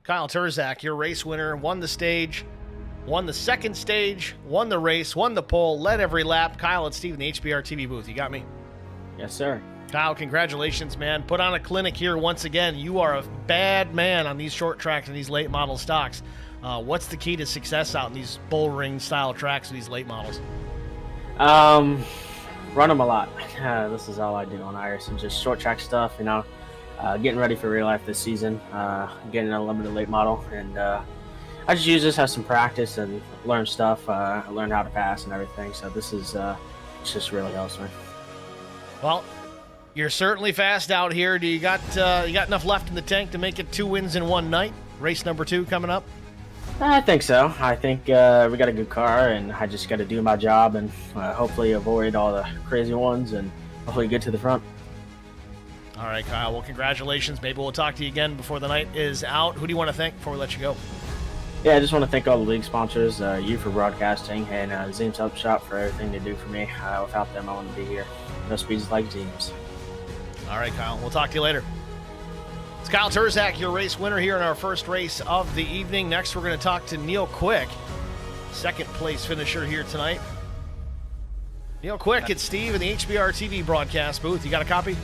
Kyle Turzak, your race winner, won the stage, won the second stage, won the race, won the pole, led every lap. Kyle, it's Steve in the HBR TV booth. You got me? Yes, sir. Kyle, congratulations, man. Put on a clinic here once again. You are a bad man on these short tracks and these late model stocks. What's the key to success out in these bull ring style tracks with these late models? Run them a lot. This is all I do on Iris, and just short track stuff, you know. Getting ready for real life this season, getting a limited late model, and I just use this as some practice and learn stuff. I learned how to pass and everything, so this is just really helps me. Well, you're certainly fast out here. Do you got enough left in the tank to make it 2 wins in one night? Race number 2 coming up. I think so. I think we got a good car, and I just got to do my job and hopefully avoid all the crazy ones and hopefully get to the front. All right, Kyle. Well, congratulations. Maybe we'll talk to you again before the night is out. Who do you want to thank before we let you go? Yeah, I just want to thank all the league sponsors, you for broadcasting, and Zeem's Help Shop for everything they do for me. Without them, I wouldn't be here. No speeds like Zeem's. All right, Kyle. We'll talk to you later. It's Kyle Turzak, your race winner here in our first race of the evening. Next, we're going to talk to Neil Quick, second place finisher here tonight. Neil Quick, it's Steve in the HBR TV broadcast booth. You got a copy?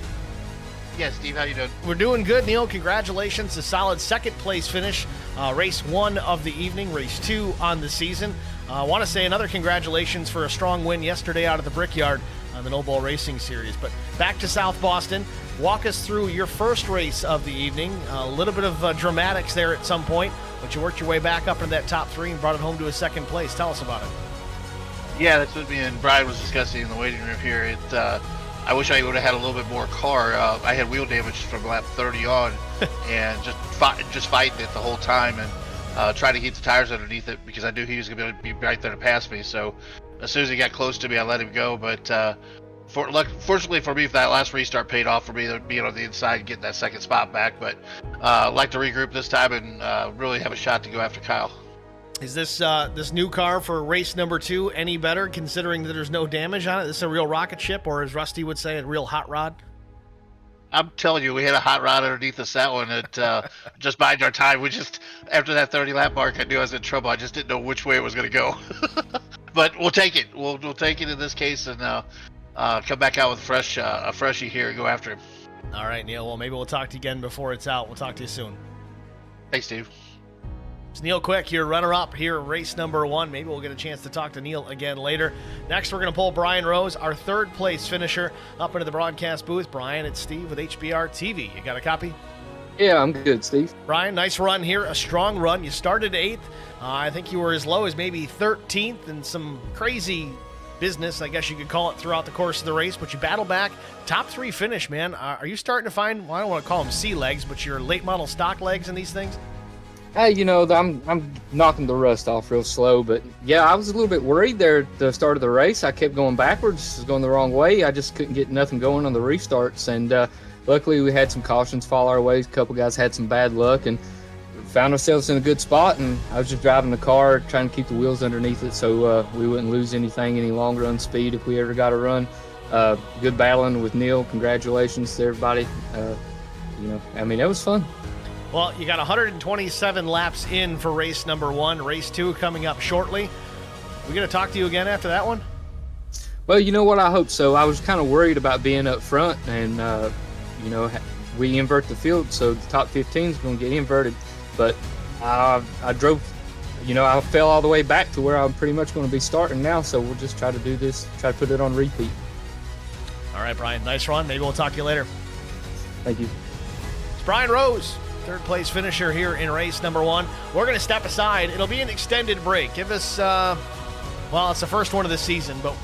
Yeah, Steve, how you doing? We're doing good, Neil. Congratulations. A solid second place finish. Race 1 of the evening, race 2 on the season. I want to say another congratulations for a strong win yesterday out of the Brickyard on the No Ball Racing Series. But back to South Boston. Walk us through your first race of the evening. A little bit of dramatics there at some point, but you worked your way back up into that top 3 and brought it home to a second place. Tell us about it. Yeah, that's what me and Brian was discussing in the waiting room here. I wish I would have had a little bit more car. I had wheel damage from lap 30 on, and just fighting it the whole time and trying to keep the tires underneath it because I knew he was going to be right there to pass me. So as soon as he got close to me, I let him go. But fortunately for me, that last restart paid off for me, being on the inside and getting that second spot back. But I'd like to regroup this time and really have a shot to go after Kyle. Is this new car for race number 2 any better, considering that there's no damage on it? Is this a real rocket ship, or as Rusty would say, a real hot rod? I'm telling you, we had a hot rod underneath us that one. It just bided our time. We just, after that 30 lap mark, I knew I was in trouble. I just didn't know which way it was going to go. But we'll take it. We'll take it in this case and come back out with a freshie here and go after him. All right, Neil. Well, maybe we'll talk to you again before it's out. We'll talk to you soon. Thanks, Steve. It's Neil Quick, your runner-up here, race number 1. Maybe we'll get a chance to talk to Neil again later. Next, we're going to pull Brian Rose, our third place finisher, up into the broadcast booth. Brian, it's Steve with HBR TV. You got a copy? Yeah, I'm good, Steve. Brian, nice run here, a strong run. You started 8th. I think you were as low as maybe 13th and some crazy business, I guess you could call it, throughout the course of the race, but you battle back. Top 3 finish, man. Are you starting to find, well, I don't want to call them C legs, but your late model stock legs in these things? Hey, I'm knocking the rust off real slow, but yeah, I was a little bit worried there at the start of the race. I kept going backwards, going the wrong way. I just couldn't get nothing going on the restarts, and luckily we had some cautions fall our way. A couple guys had some bad luck and found ourselves in a good spot, and I was just driving the car, trying to keep the wheels underneath it so we wouldn't lose anything, any long run speed if we ever got a run. Good battling with Neil. Congratulations to everybody. I mean, it was fun. Well, you got 127 laps in for race number 1. Race 2 coming up shortly. We going to talk to you again after that one? Well, you know what? I hope so. I was kind of worried about being up front, and we invert the field, so the top 15 is going to get inverted. But I drove, I fell all the way back to where I'm pretty much going to be starting now. So we'll just try to do this, try to put it on repeat. All right, Brian. Nice run. Maybe we'll talk to you later. Thank you. It's Brian Rose, third place finisher here in race number 1. We're going to step aside. It'll be an extended break. Give us, it's the first one of the season, but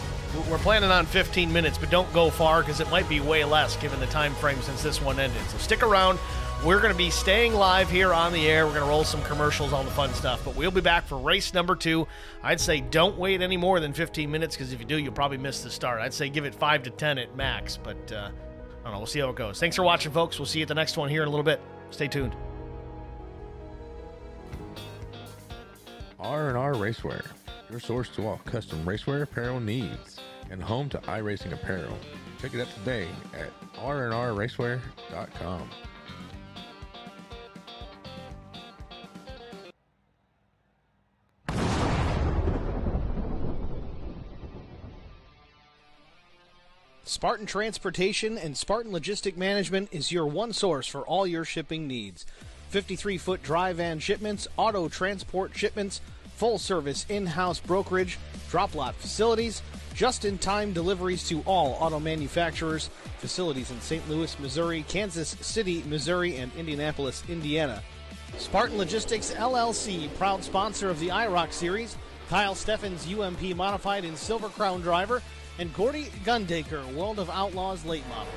we're planning on 15 minutes, but don't go far because it might be way less given the time frame since this one ended. So stick around. We're going to be staying live here on the air. We're going to roll some commercials, all the fun stuff, but we'll be back for race number 2. I'd say don't wait any more than 15 minutes because if you do, you'll probably miss the start. I'd say give it 5 to 10 at max, but I don't know. We'll see how it goes. Thanks for watching, folks. We'll see you at the next one here in a little bit. Stay tuned. R&R Racewear, your source to all custom racewear apparel needs, and home to iRacing apparel. Check it out today at rnrracewear.com. Spartan Transportation and Spartan Logistic Management is your one source for all your shipping needs. 53-foot dry van shipments, auto transport shipments, full-service in-house brokerage, drop lot facilities, just-in-time deliveries to all auto manufacturers, facilities in St. Louis, Missouri, Kansas City, Missouri, and Indianapolis, Indiana. Spartan Logistics, LLC, proud sponsor of the IROC Series, Kyle Steffens UMP Modified and Silver Crown Driver, and Gordy Gundaker, World of Outlaws Late Model.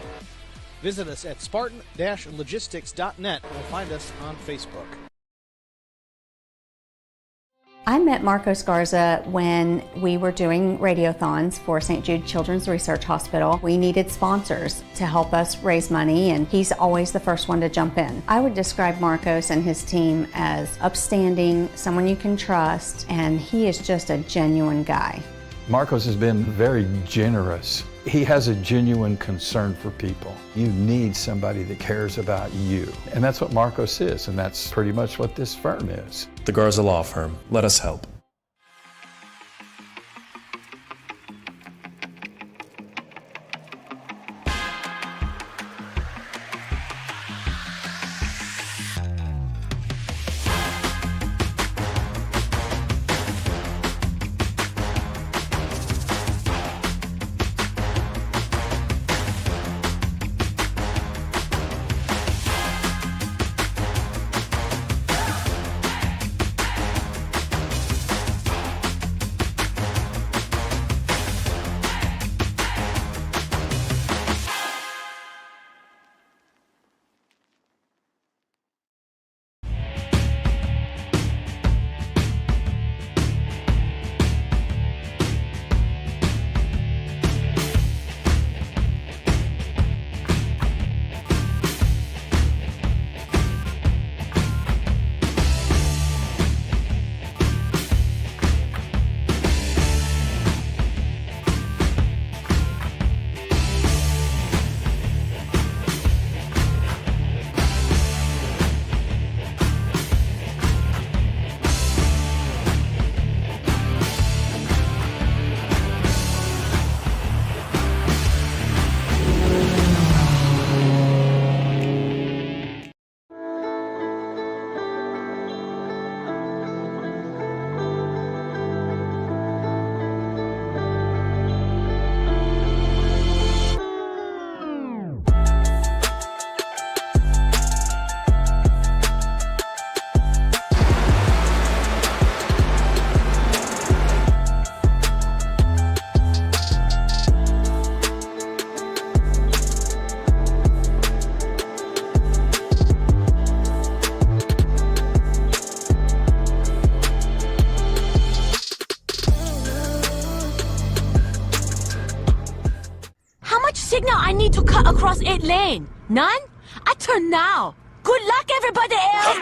Visit us at spartan-logistics.net or find us on Facebook. I met Marcos Garza when we were doing radiothons for St. Jude Children's Research Hospital. We needed sponsors to help us raise money, and he's always the first one to jump in. I would describe Marcos and his team as upstanding, someone you can trust, and he is just a genuine guy. Marcos has been very generous. He has a genuine concern for people. You need somebody that cares about you. And that's what Marcos is, and that's pretty much what this firm is. The Garza Law Firm. Let us help. Signal I need to cut across 8 lane. None? I turn now. Good luck, everybody else.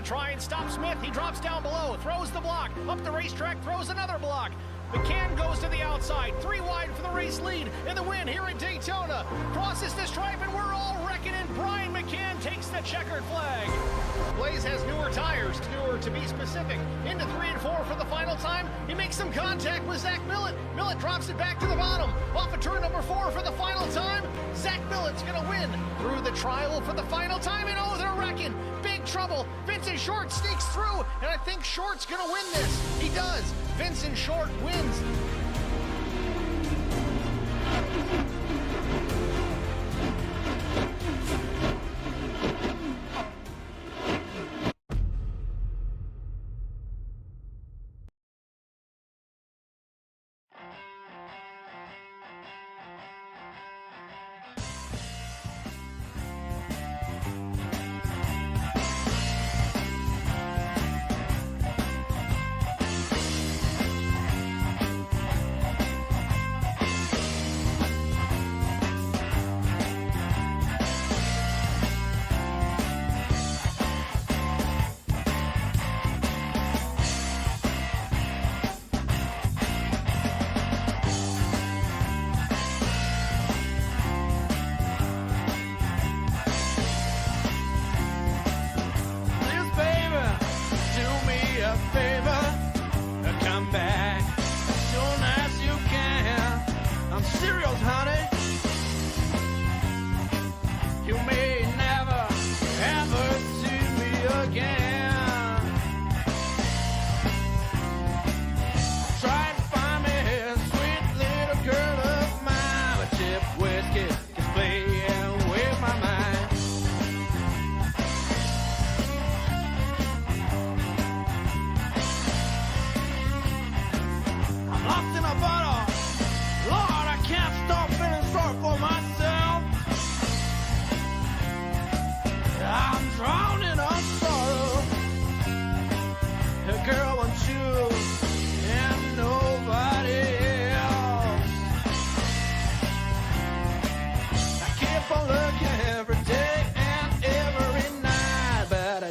try and stop Smith. He drops down below, throws the block, up the racetrack, throws another block. McCann goes to the outside, 3 wide for the race lead in the win here in Daytona. Crosses the stripe and we're all reckoning. Brian McCann takes the checkered flag. Blaze has newer tires, newer to be specific. Into 3 and 4 for the final time. He makes some contact with Zach Millett. Millett drops it back to the bottom. Off of turn number 4 for the final time. Zach Millett's gonna win through the trial for the final time. And oh, they're wrecking. Big trouble. Vincent Short sneaks through, and I think Short's gonna win this. He does. Vincent Short wins.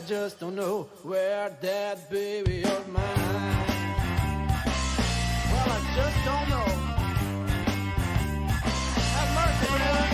Just don't know where that baby of mine. Well, I just don't know. Have mercy, brother.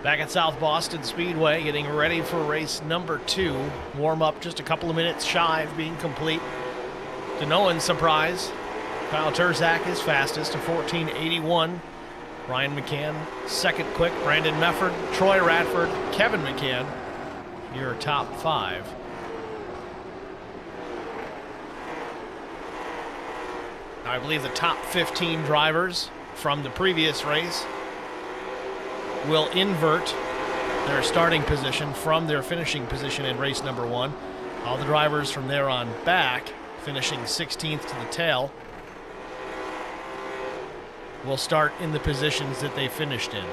Back at South Boston Speedway, getting ready for race number 2. Warm-up just a couple of minutes shy of being complete. To no one's surprise, Kyle Terzak is fastest to 14.81. Brian McCann, second quick. Brandon Mefford, Troy Radford, Kevin McCann, your top 5. Now, I believe the top 15 drivers from the previous race will invert their starting position from their finishing position in race number 1. All the drivers from there on back, finishing 16th to the tail, will start in the positions that they finished in.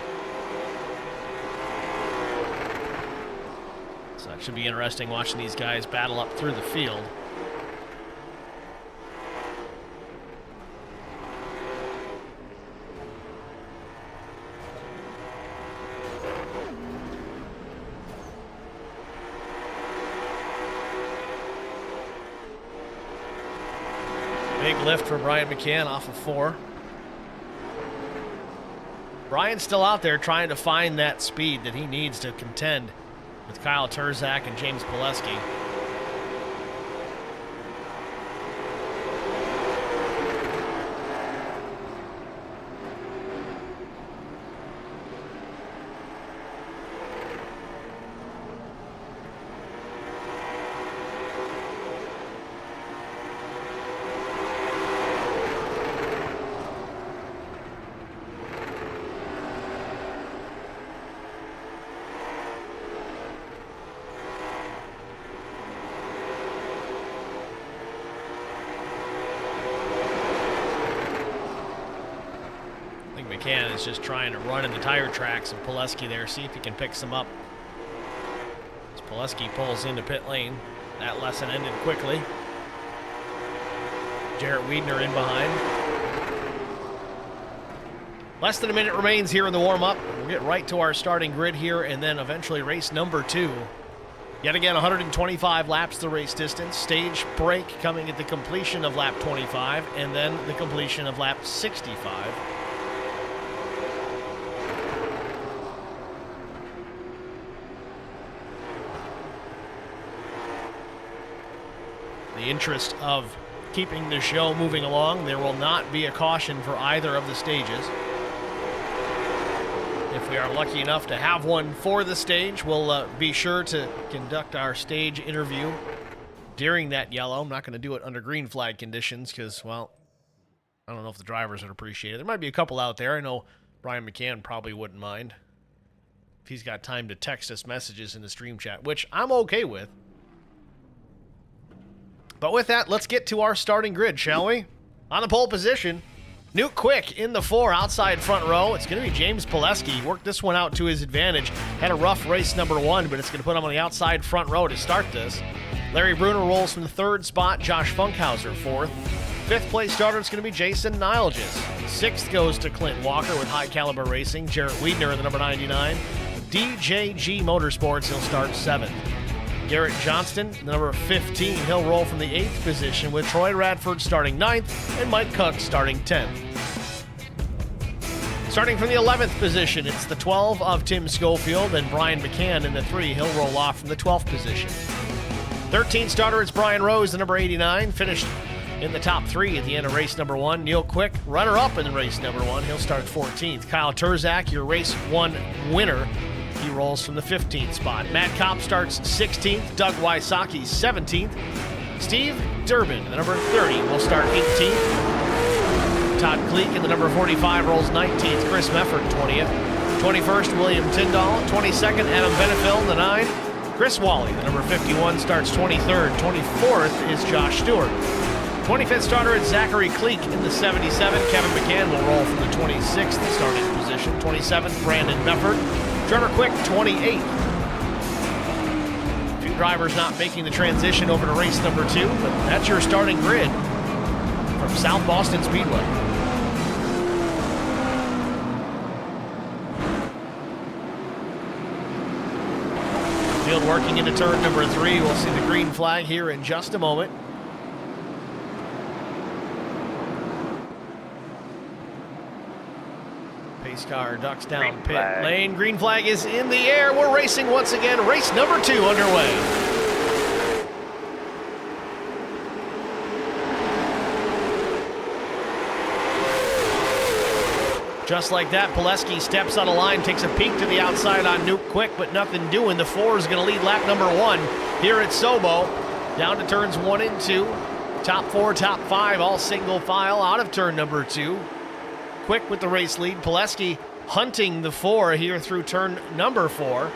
So that should be interesting watching these guys battle up through the field. Big lift for Brian McCann off of 4. Brian's still out there trying to find that speed that he needs to contend with Kyle Terzak and James Pileski. McCann is just trying to run in the tire tracks of Pileski there, see if he can pick some up. As Pileski pulls into pit lane, that lesson ended quickly. Jarrett Wiedner in behind. Less than a minute remains here in the warm-up. We'll get right to our starting grid here and then eventually race number 2. Yet again, 125 laps the race distance. Stage break coming at the completion of lap 25 and then the completion of lap 65. The interest of keeping the show moving along, there will not be a caution for either of the stages. If we are lucky enough to have one for the stage, we'll be sure to conduct our stage interview during that yellow. I'm not going to do it under green flag conditions because, well, I don't know if the drivers would appreciate it. There might be a couple out there. I know Brian McCann probably wouldn't mind if he's got time to text us messages in the stream chat, which I'm okay with. But with that, let's get to our starting grid, shall we? On the pole position, Newt Quick in the 4, outside front row. It's going to be James Pileski. He worked this one out to his advantage. Had a rough race number 1, but it's going to put him on the outside front row to start this. Larry Bruner rolls from the 3rd spot. Josh Funkhauser 4th. 5th place starter is going to be Jason Nilges. 6th goes to Clint Walker with High Caliber Racing. Jarrett Wiedner in the number 99. DJG Motorsports, he'll start 7th. Garrett Johnston, the number 15, he'll roll from the 8th position with Troy Radford starting 9th and Mike Cook starting 10th. Starting from the 11th position, it's the 12 of Tim Schofield and Brian McCann in the 3. He'll roll off from the 12th position. 13th starter, it's Brian Rose, the number 89, finished in the top 3 at the end of race number 1. Neil Quick, runner-up in race number 1, he'll start 14th. Kyle Terzak, your race 1 winner, he rolls from the 15th spot. Matt Kopp starts 16th. Doug Wysocki 17th. Steve Durbin, the number 30, will start 18th. Todd Kleek in the number 45 rolls 19th. Chris Mefford 20th. 21st, William Tyndall. 22nd, Adam Benefil in the 9. Chris Wally, the number 51, starts 23rd. 24th is Josh Stewart. 25th starter is Zachary Kleek in the 77. Kevin McCann will roll from the 26th starting position. 27th, Brandon Mefford. Trevor Quick, 28th. A few drivers not making the transition over to race number 2, but that's your starting grid from South Boston Speedway. Field working into turn number 3. We'll see the green flag here in just a moment. Pace car ducks down Green pit flag. lane. Green flag is in the air. We're racing once again. Race number 2 underway. Just like that, Pileski steps on a line, takes a peek to the outside on Nuke Quick, but nothing doing. The 4 is going to lead lap number 1 here at SOBO. Down to turns 1 and 2. Top 4, top 5, all single file out of turn number 2. Quick with the race lead. Pileski hunting the 4 here through turn number 4.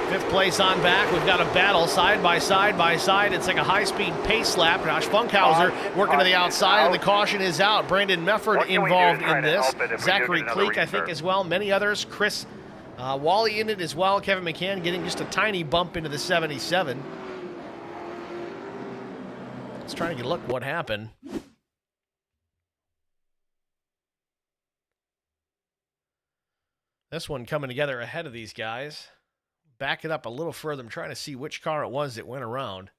5th place on back. We've got a battle side by side by side. It's like a high-speed pace lap. Josh Funkhauser working to the outside, and the caution is out. Brandon Mefford involved in this. Zachary Cleek, I think, as well. Many others. Chris Wally in it as well. Kevin McCann getting just a tiny bump into the 77. Let's try to get a look what happened. This one coming together ahead of these guys. Back it up a little further. I'm trying to see which car it was that went around.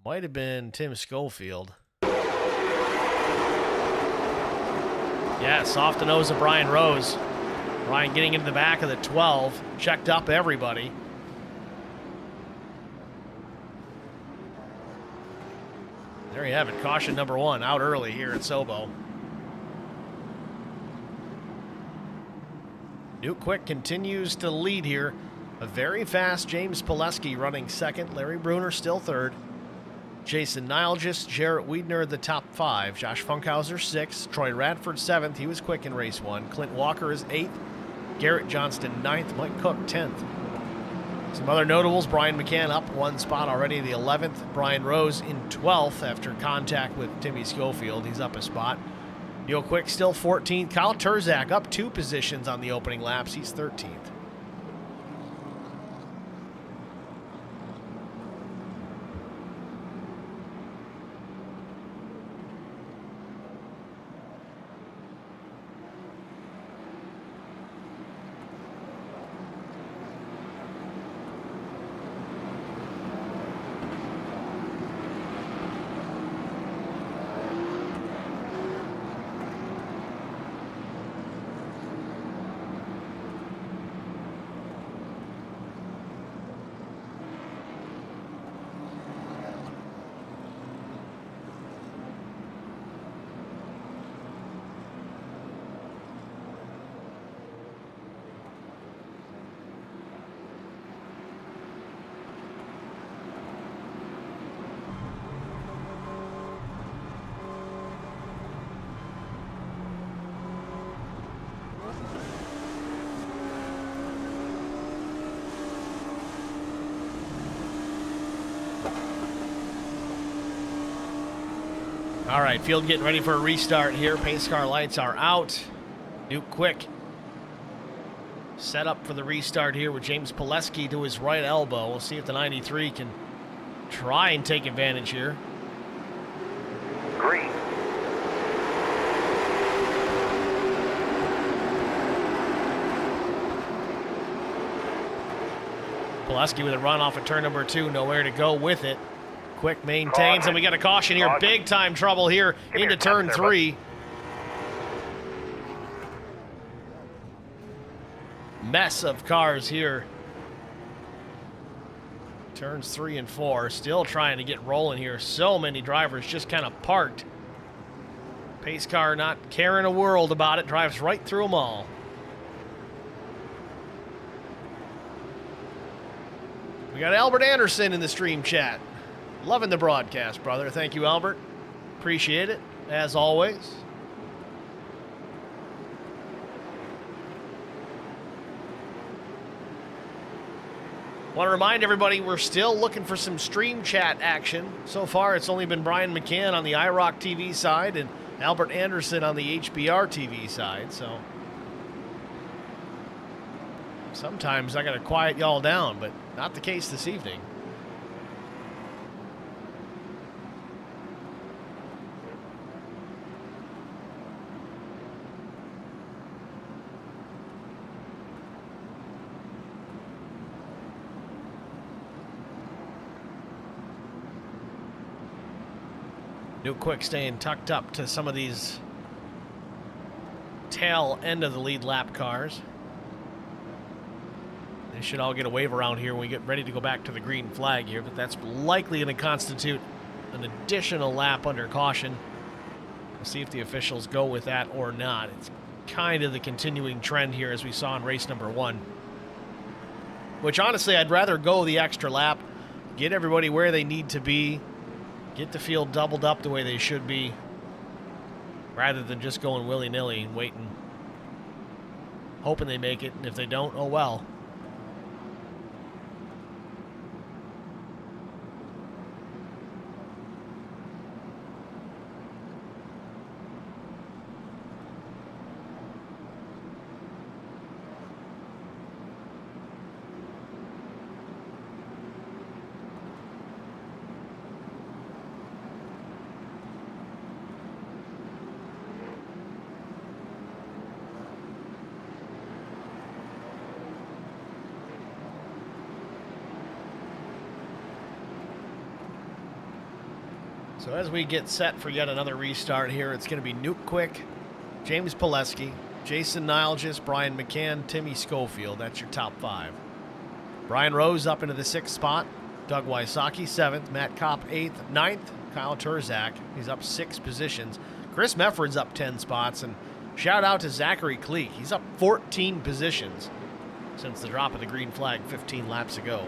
Might have been Tim Schofield. Yeah, soft the nose of Brian Rose. Brian getting into the back of the 12. Checked up everybody. There you have it. Caution number 1 out early here at SOBO. Nuke Quick continues to lead here. A very fast James Pileski running 2nd. Larry Bruner still 3rd. Jason Nilgis, Jarrett Wiedner the top 5. Josh Funkhauser 6th. Troy Radford 7th. He was quick in race 1. Clint Walker is 8th. Garrett Johnston 9th. Mike Cook 10th. Some other notables. Brian McCann up 1 spot already, the 11th. Brian Rose in 12th after contact with Timmy Schofield. He's up a spot. Neil Quick still 14th. Kyle Turzak up 2 positions on the opening laps. He's 13th. All right, field getting ready for a restart here. Pace car lights are out. Nuke Quick set up for the restart here with James Pileski to his right elbow. We'll see if the 93 can try and take advantage here. Green. Pileski with a run off of turn number 2. Nowhere to go with it. Quick maintains, and we got a caution here. Big time trouble here into turn 3. Mess of cars here. Turns 3 and 4. Still trying to get rolling here. So many drivers just kind of parked. Pace car not caring a world about it. Drives right through them all. We got Albert Anderson in the stream chat. Loving the broadcast, brother. Thank you, Albert. Appreciate it, as always. Want to remind everybody we're still looking for some stream chat action. So far, it's only been Brian McCann on the IROC TV side and Albert Anderson on the HBR TV side. So sometimes I got to quiet y'all down, but not the case this evening. New Quick staying tucked up to some of these tail end of the lead lap cars. They should all get a wave around here when we get ready to go back to the green flag here, but that's likely going to constitute an additional lap under caution. We'll see if the officials go with that or not. It's kind of the continuing trend here as we saw in race number 1. Which honestly, I'd rather go the extra lap, get everybody where they need to be, get the field doubled up the way they should be, rather than just going willy-nilly and waiting, hoping they make it, and if they don't, oh well. So as we get set for yet another restart here, it's going to be Nuke Quick, James Pileski, Jason Nilgis, Brian McCann, Timmy Schofield. That's your top 5. Brian Rose up into the 6th spot. Doug Wysocki 7th. Matt Kopp 8th. 9th, Kyle Turzak. He's up 6 positions. Chris Mefford's up 10 spots. And shout out to Zachary Cleek. He's up 14 positions since the drop of the green flag 15 laps ago.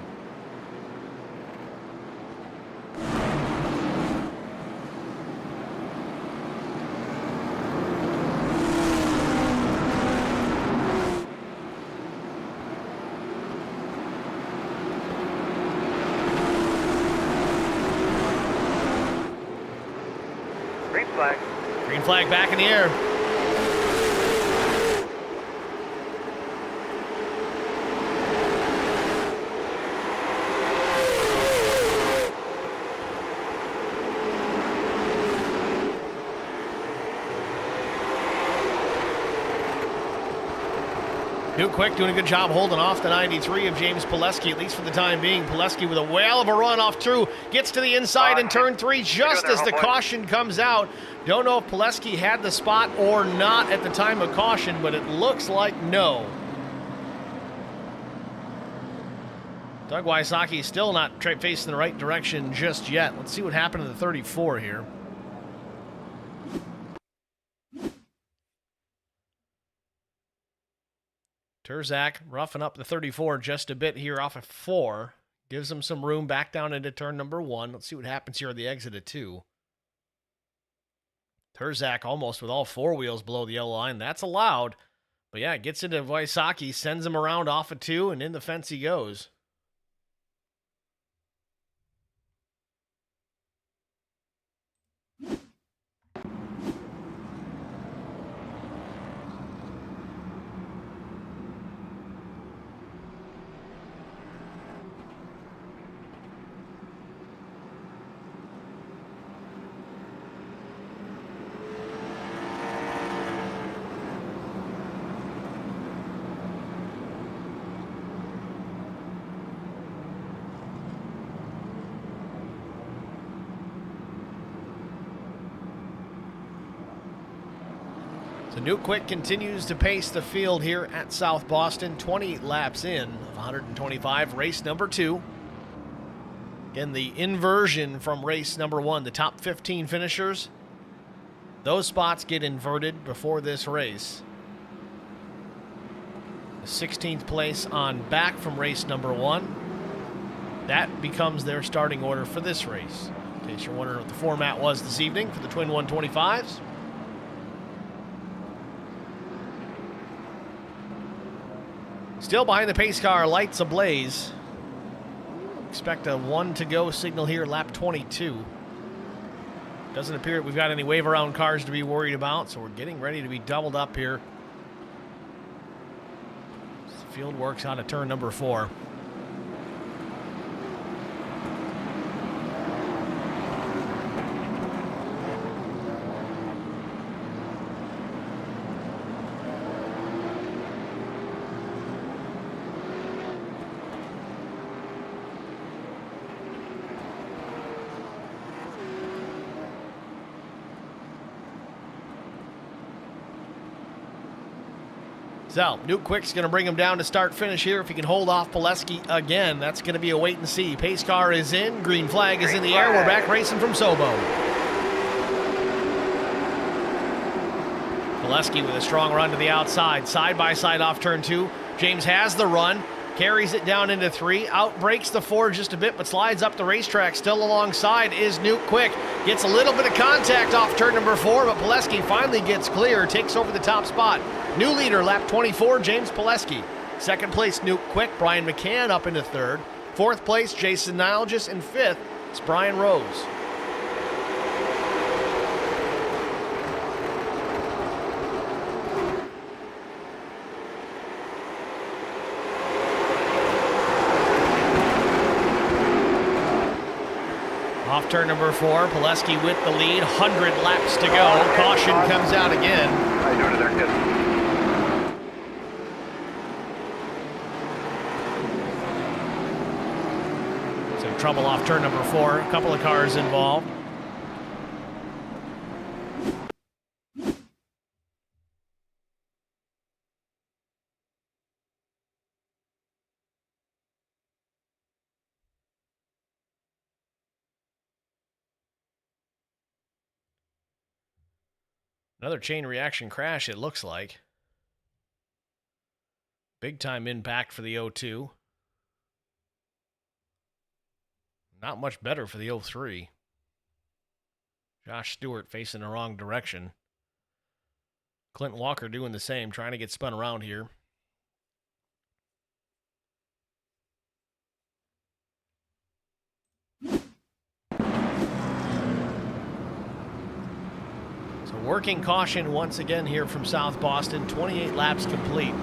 Green flag back in the air. New Quick doing a good job holding off the 93 of James Pileski, at least for the time being. Pileski with a whale of a run off through, gets to the inside in turn 3 just as the caution comes out. Don't know if Pileski had the spot or not at the time of caution, but it looks like no. Doug Wysocki still not facing the right direction just yet. Let's see what happened to the 34 here. Turzak roughing up the 34 just a bit here off of 4. Gives him some room back down into turn number 1. Let's see what happens here at the exit of 2. Turzak almost with all 4 wheels below the yellow line. That's allowed. But yeah, gets into Wysocki, sends him around off of 2, and in the fence he goes. So New Quick continues to pace the field here at South Boston. 28 laps in of 125, race number 2. Again, the inversion from race number 1, the top 15 finishers, those spots get inverted before this race. The 16th place on back from race number 1, that becomes their starting order for this race. In case you're wondering what the format was this evening for the Twin 125s. Still behind the pace car, lights ablaze. Expect a 1 to go signal here, lap 22. Doesn't appear we've got any wave around cars to be worried about, so we're getting ready to be doubled up here. The field works out of turn number 4. So, Nuke Quick's going to bring him down to start finish here. If he can hold off Pileski again, that's going to be a wait and see. Pace car is in. Green flag is in the air. We're back racing from SOBO. Pileski with a strong run to the outside. Side by side off turn 2. James has the run. Carries it down into 3. Out breaks the 4 just a bit, but slides up the racetrack. Still alongside is Nuke Quick. Gets a little bit of contact off turn number 4, but Pileski finally gets clear. Takes over the top spot. New leader, lap 24, James Pileski. Second place, Nuke Quick. Brian McCann up into 3rd. 4th place, Jason Nilgis. And 5th, it's Brian Rose. Off turn number 4, Pileski with the lead, 100 laps to go. Caution comes out again. How you doing there, kid? Some trouble off turn number 4, a couple of cars involved. Another chain reaction crash, it looks like. Big time impact for the 02. Not much better for the 03. Josh Stewart facing the wrong direction. Clint Walker doing the same, trying to get spun around here. Working caution once again here from South Boston. 28 laps complete.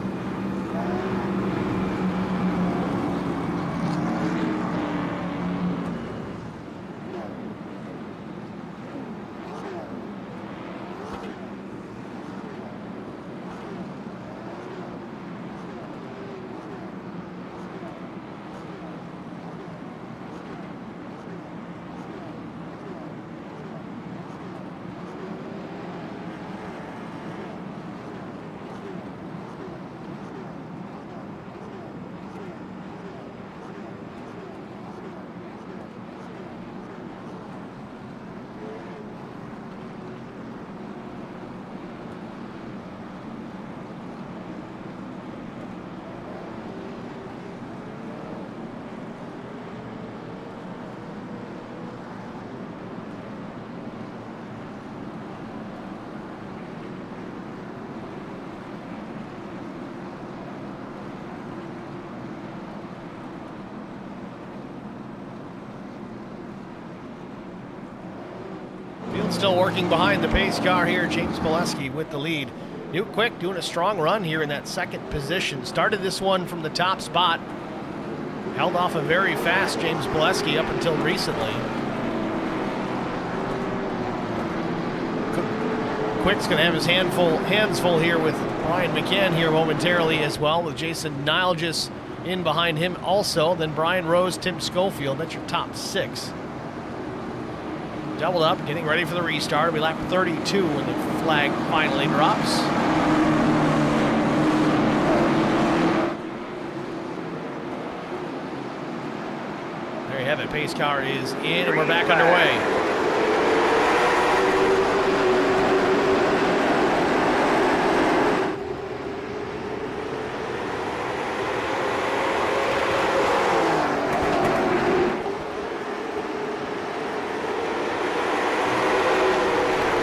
Still working behind the pace car here. James Pileski with the lead. Nuke Quick doing a strong run here in that second position. Started this one from the top spot. Held off a very fast James Pileski up until recently. Quick's going to have his hands full here with Brian McCann here momentarily as well, with Jason Nilgis in behind him also. Then Brian Rose, Tim Schofield. That's your top 6. Doubled up, getting ready for the restart. It'll be lap 32 when the flag finally drops. There you have it. Pace car is in, and we're back underway.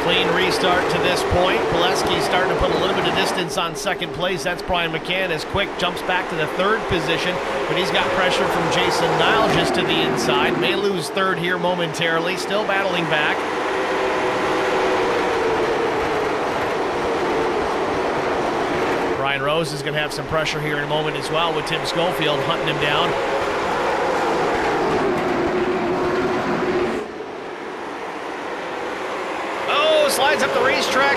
Clean restart to this point. Pileski starting to put a little bit of distance on second place. That's Brian McCann as Quick jumps back to the 3rd position, but he's got pressure from Jason Nilgis to the inside. May lose 3rd here momentarily. Still battling back. Brian Rose is going to have some pressure here in a moment as well, with Tim Schofield hunting him down. Slides up the racetrack.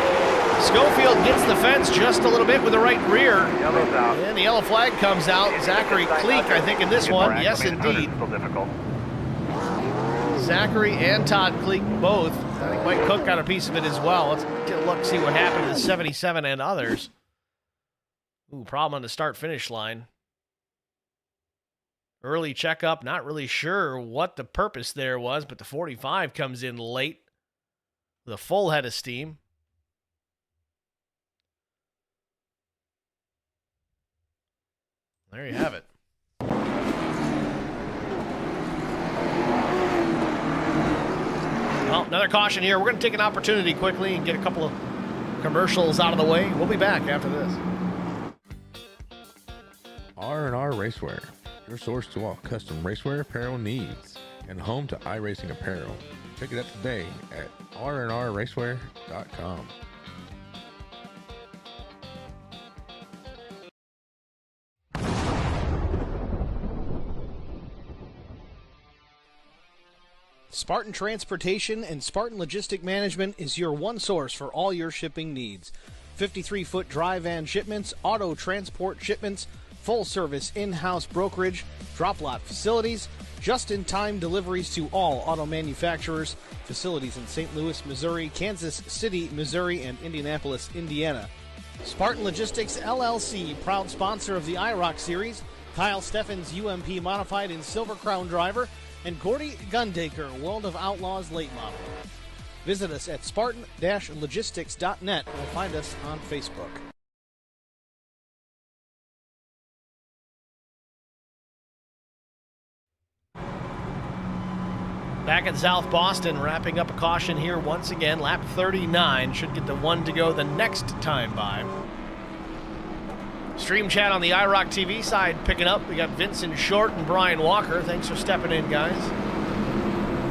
Schofield gets the fence just a little bit with the right rear. Yellow's out. And the yellow flag comes out. Zachary Cleek, I think, in this one. Yes, indeed. Still difficult. Zachary and Todd Cleek both. I think Mike Cook got a piece of it as well. Let's get a look, see what happened to the 77 and others. Ooh, problem on the start-finish line. Early checkup, not really sure what the purpose there was, but the 45 comes in late with a full head of steam. There you have it. Well, another caution here. We're going to take an opportunity quickly and get a couple of commercials out of the way. We'll be back after this. R&R Racewear, your source to all custom racewear apparel needs, and home to iRacing apparel. Check it out today at rnrracewear.com. Spartan Transportation and Spartan Logistic Management is your one source for all your shipping needs. 53-foot dry van shipments, auto transport shipments, full-service in-house brokerage, drop lot facilities, just-in-time deliveries to all auto manufacturers, facilities in St. Louis, Missouri, Kansas City, Missouri, and Indianapolis, Indiana. Spartan Logistics LLC, proud sponsor of the IROC Series, Kyle Steffens UMP Modified and Silver Crown Driver, and Gordy Gundaker, World of Outlaws Late Model. Visit us at spartan-logistics.net or find us on Facebook. Back at South Boston, wrapping up a caution here once again. Lap 39 should get the one to go the next time by. Stream chat on the IROC TV side picking up. We got Vincent Short and Brian Walker. Thanks for stepping in, guys.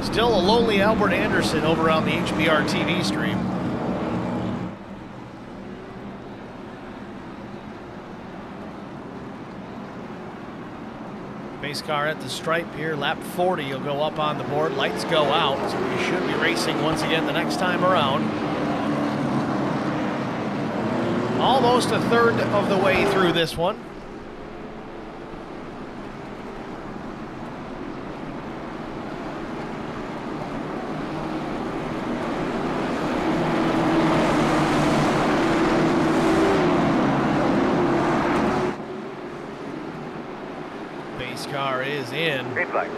Still a lonely Albert Anderson over on the HBR TV stream. Pace car at the stripe here. Lap 40 will go up on the board. Lights go out, so we should be racing once again the next time around. Almost a third of the way through this one. Base car is in. Green flag.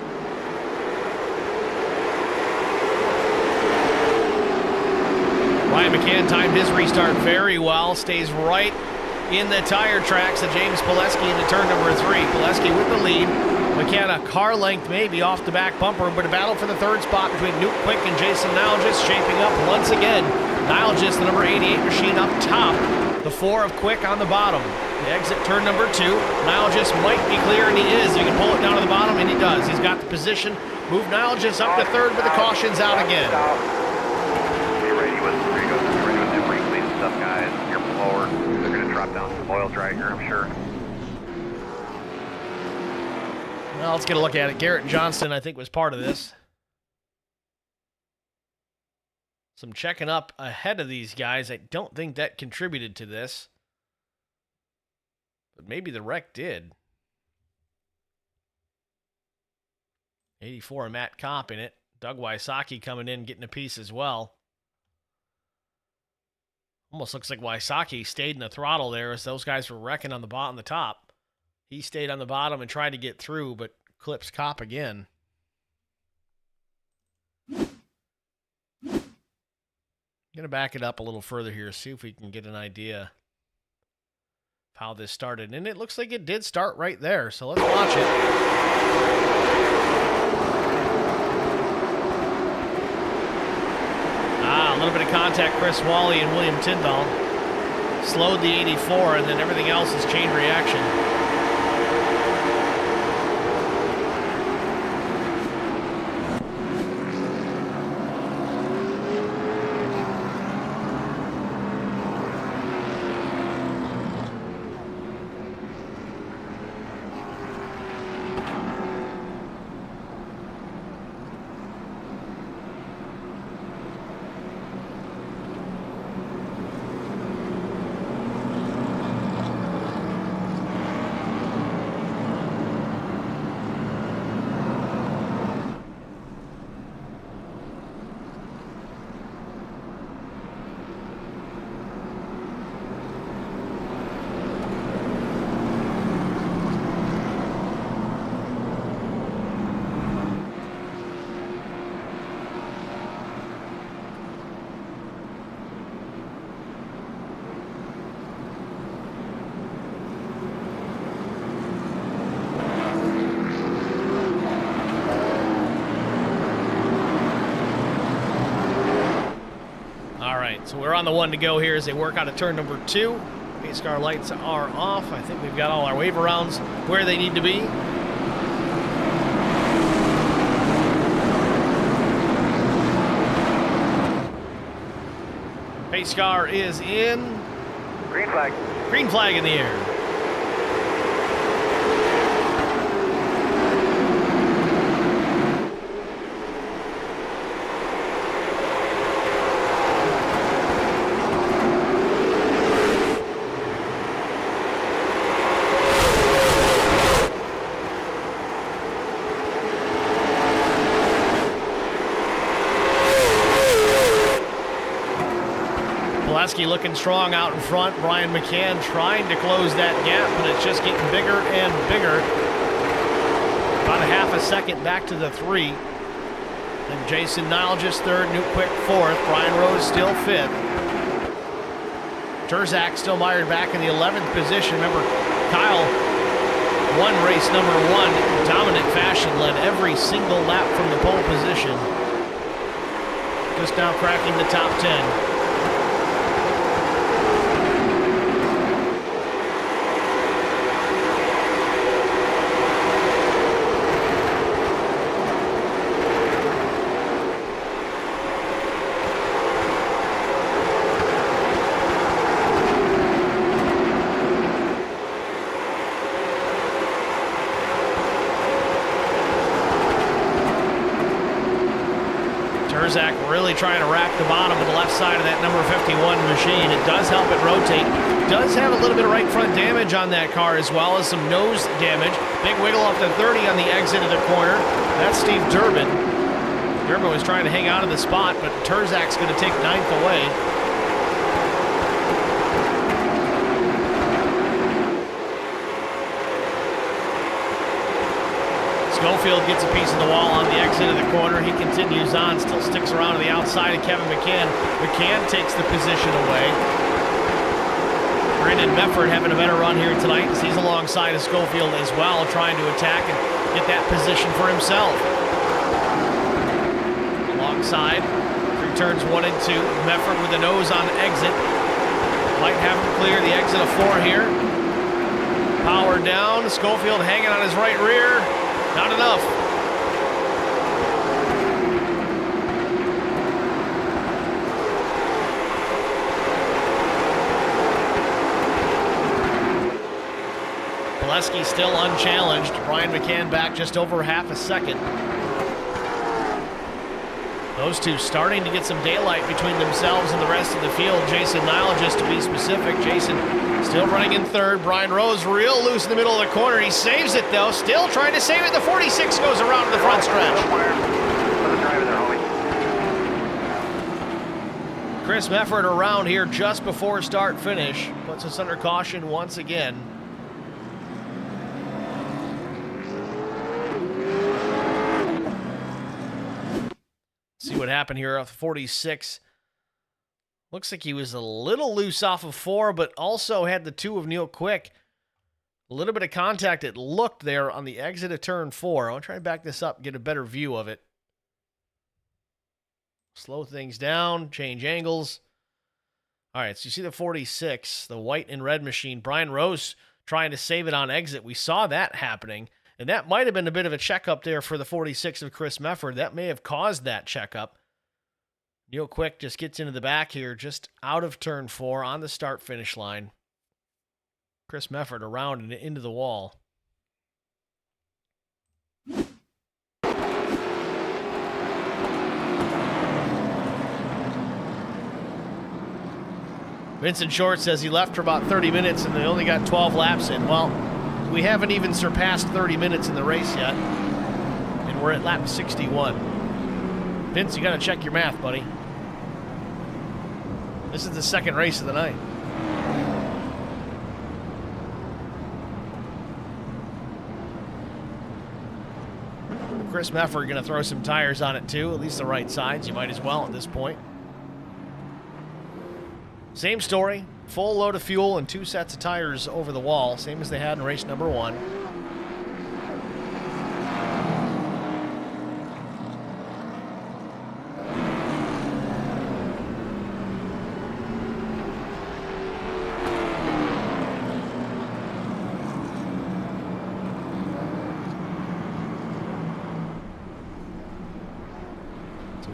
Ryan McCann timed his restart very well. Stays right in the tire tracks of James Pileski into turn number 3. Pileski with the lead. McCann a car length maybe off the back bumper, but a battle for the third spot between Newt Quick and Jason Nalgis shaping up once again. Nalgis, the number 88 machine up top. The 4 of Quick on the bottom. The exit turn number 2. Nalgis might be clear, and he is. He can pull it down to the bottom, and he does. He's got the position. Move Nalgis up to third, but the caution's out again. Stuff, guys. Careful lower. They're going to drop down some oil dry here, I'm sure. Well, let's get a look at it. Garrett Johnston, I think, was part of this. Some checking up ahead of these guys. I don't think that contributed to this. But maybe the wreck did. 84 Matt Kopp in it. Doug Wysocki coming in, getting a piece as well. Almost looks like Wysocki stayed in the throttle there as those guys were wrecking on the bottom, the top. He stayed on the bottom and tried to get through, but clips Kopp again. I'm going to back it up a little further here, see if we can get an idea of how this started. And it looks like it did start right there, so let's watch it. A little bit of contact, Chris Wally and William Tyndall. Slowed the 84, and then everything else is chain reaction. So we're on the one to go here as they work out of turn number 2. Pace car lights are off. I think we've got all our wave arounds where they need to be. Pace car is in. Green flag. Green flag in the air. Looking strong out in front. Brian McCann trying to close that gap, but it's just getting bigger and bigger. About a half a second back to the 3. Then Jason Nile just 3rd, Newt Quick 4th, Brian Rose still 5th. Terzak still mired back in the 11th position. Remember, Kyle won race number 1 in dominant fashion, led every single lap from the pole position. Just now cracking the top 10. Really trying to rack the bottom of the left side of that number 51 machine. It does help it rotate. Does have a little bit of right front damage on that car as well as some nose damage. Big wiggle off the 30 on the exit of the corner. That's Steve Durbin. Durbin was trying to hang out of the spot, but Terzak's going to take 9th away. Schofield gets a piece of the wall on the exit of the corner. He continues on, still sticks around to the outside of Kevin McCann. McCann takes the position away. Brandon Mefford having a better run here tonight as he's alongside of Schofield as well, trying to attack and get that position for himself. Alongside, through turns 1 and 2, Mefford with the nose on exit. Might have him clear the exit of 4 here. Power down, Schofield hanging on his right rear. Not enough. Pileski still unchallenged. Brian McCann back just over half a second. Those two starting to get some daylight between themselves and the rest of the field. Jason Nile, just to be specific. Jason still running in 3rd. Brian Rose real loose in the middle of the corner. He saves it though. Still trying to save it. The 46 goes around to the front stretch. Chris Mefford around here just before start finish. Puts us under caution once again. See what happened here off 46. Looks like he was a little loose off of 4, but also had the 2 of Neil Quick. A little bit of contact, it looked there on the exit of turn 4. I'll try to back this up, get a better view of it. Slow things down, change angles. All right, so you see the 46, the white and red machine. Brian Rose trying to save it on exit. We saw that happening. And that might have been a bit of a checkup there for the 46 of Chris Mefford. That may have caused that checkup. Neil Quick just gets into the back here, just out of turn 4 on the start-finish line. Chris Mefford around and into the wall. Vincent Short says he left for about 30 minutes and they only got 12 laps in. Well, we haven't even surpassed 30 minutes in the race yet, and we're at lap 61. Vince, you got to check your math, buddy. This is the second race of the night. Chris Mefford going to throw some tires on it too, at least the right sides. You might as well at this point. Same story, full load of fuel and 2 sets of tires over the wall, same as they had in race number 1.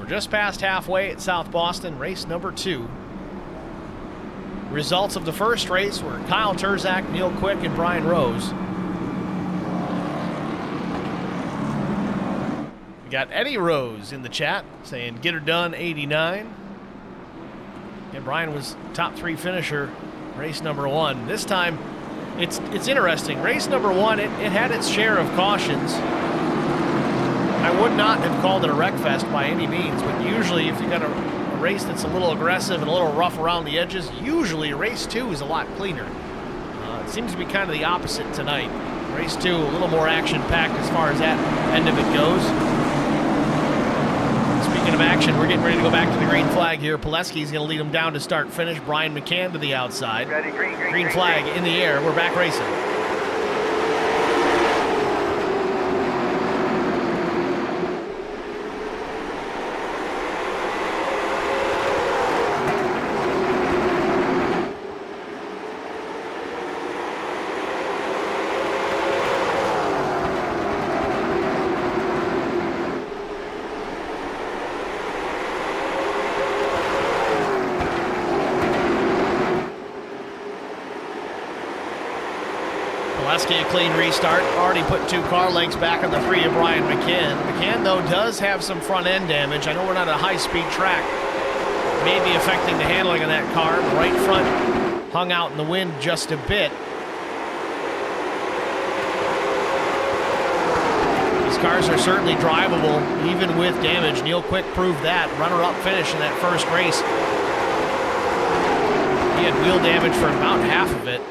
We're just past halfway at South Boston, race number 2. Results of the first race were Kyle Turzak, Neil Quick, and Brian Rose. We got Eddie Rose in the chat saying, "Get her done, 89." Yeah, Brian was top 3 finisher, race number 1. This time, it's interesting. Race number 1, it had its share of cautions. I would not have called it a wreck fest by any means, but usually if you got a race that's a little aggressive and a little rough around the edges, usually race 2 is a lot cleaner. It seems to be kind of the opposite tonight. Race 2, a little more action-packed as far as that end of it goes. Speaking of action, we're getting ready to go back to the green flag here. Pileski's going to lead them down to start finish. Brian McCann to the outside. Ready, Green flag in the air. We're back racing. A clean restart. Already put 2 car lengths back on the 3 of Brian McCann. McCann, though, does have some front end damage. I know we're not a high-speed track. Maybe affecting the handling of that car. The right front hung out in the wind just a bit. These cars are certainly drivable, even with damage. Neil Quick proved that. Runner-up finish in that first race. He had wheel damage for about half of it.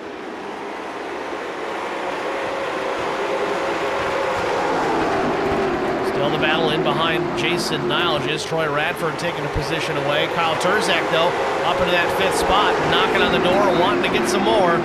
Still the battle in behind Jason Nilges. Troy Radford taking a position away. Kyle Turzak, though, up into that 5th spot, knocking on the door, wanting to get some more.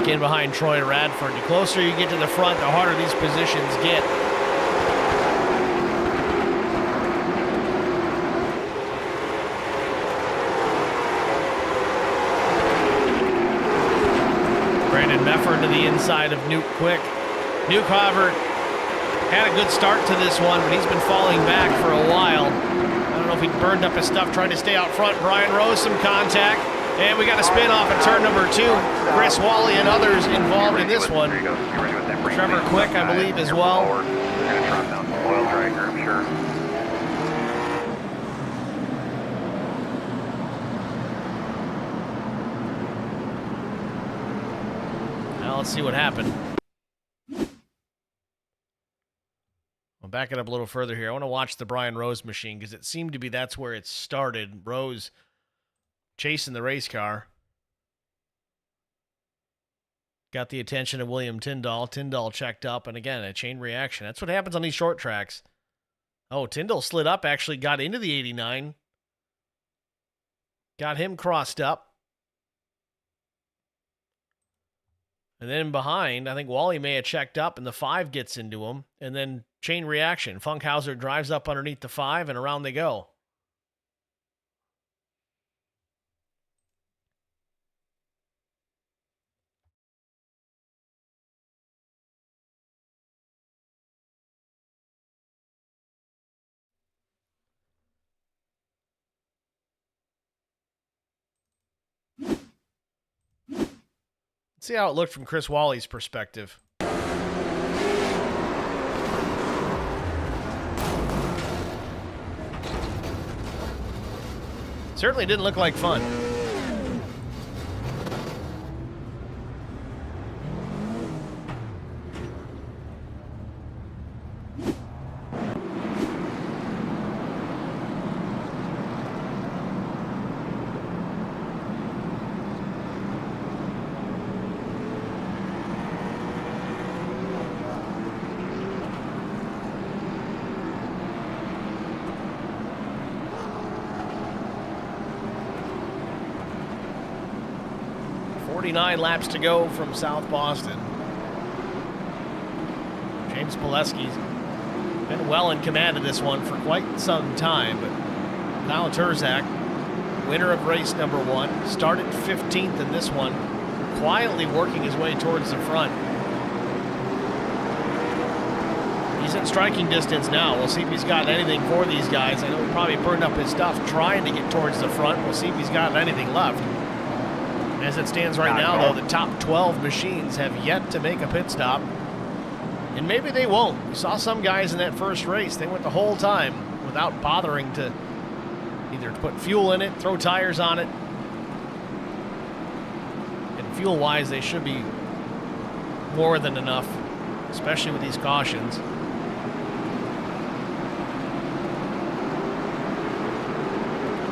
In behind Troy Radford. The closer you get to the front, the harder these positions get. Brandon Mefford to the inside of Newt Quick. Newt, however, had a good start to this one, but he's been falling back for a while. I don't know if he burned up his stuff trying to stay out front. Brian Rose, some contact. And we got a spin off at turn number 2. Chris Wally and others involved in this one. Trevor Quick, I believe, as well. They're going to drop down some oil dragger, I'm sure. Now let's see what happened. I'll back it up a little further here. I want to watch the Brian Rose machine because it seemed to be that's where it started. Rose chasing the race car. Got the attention of William Tyndall. Tyndall checked up, and again, a chain reaction. That's what happens on these short tracks. Oh, Tyndall slid up, actually got into the 89. Got him crossed up. And then behind, I think Wally may have checked up, and the 5 gets into him. And then chain reaction. Funkhauser drives up underneath the 5, and around they go. See how it looked from Chris Wally's perspective. Certainly didn't look like fun. 49 laps to go from South Boston. James Pileski's been well in command of this one for quite some time, but Kyle Turzak, winner of race number 1, started 15th in this one, quietly working his way towards the front. He's in striking distance now. We'll see if he's got anything for these guys. I know he probably burned up his stuff trying to get towards the front. We'll see if he's got anything left. As it stands right now, though, the top 12 machines have yet to make a pit stop. And maybe they won't. We saw some guys in that first race. They went the whole time without bothering to either put fuel in it, throw tires on it. And fuel-wise, they should be more than enough, especially with these cautions.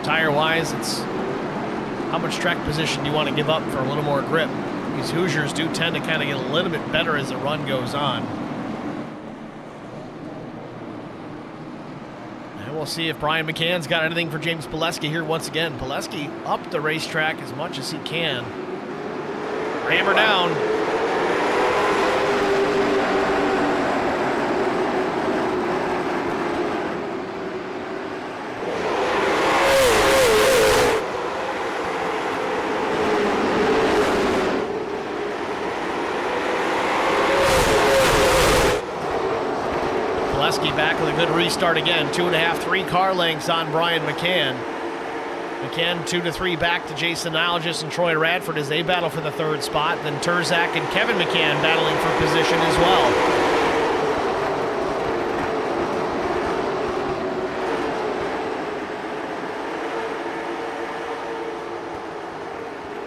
Tire-wise, it's how much track position do you want to give up for a little more grip? These Hoosiers do tend to kind of get a little bit better as the run goes on. And we'll see if Brian McCann's got anything for James Pileski here once again. Pileski up the racetrack as much as he can. Hammer down. Back with a good restart again. 2.5, 3 car lengths on Brian McCann. McCann 2 to 3 back to Jason Algis and Troy Radford as they battle for the 3rd spot. Then Turzak and Kevin McCann battling for position as well.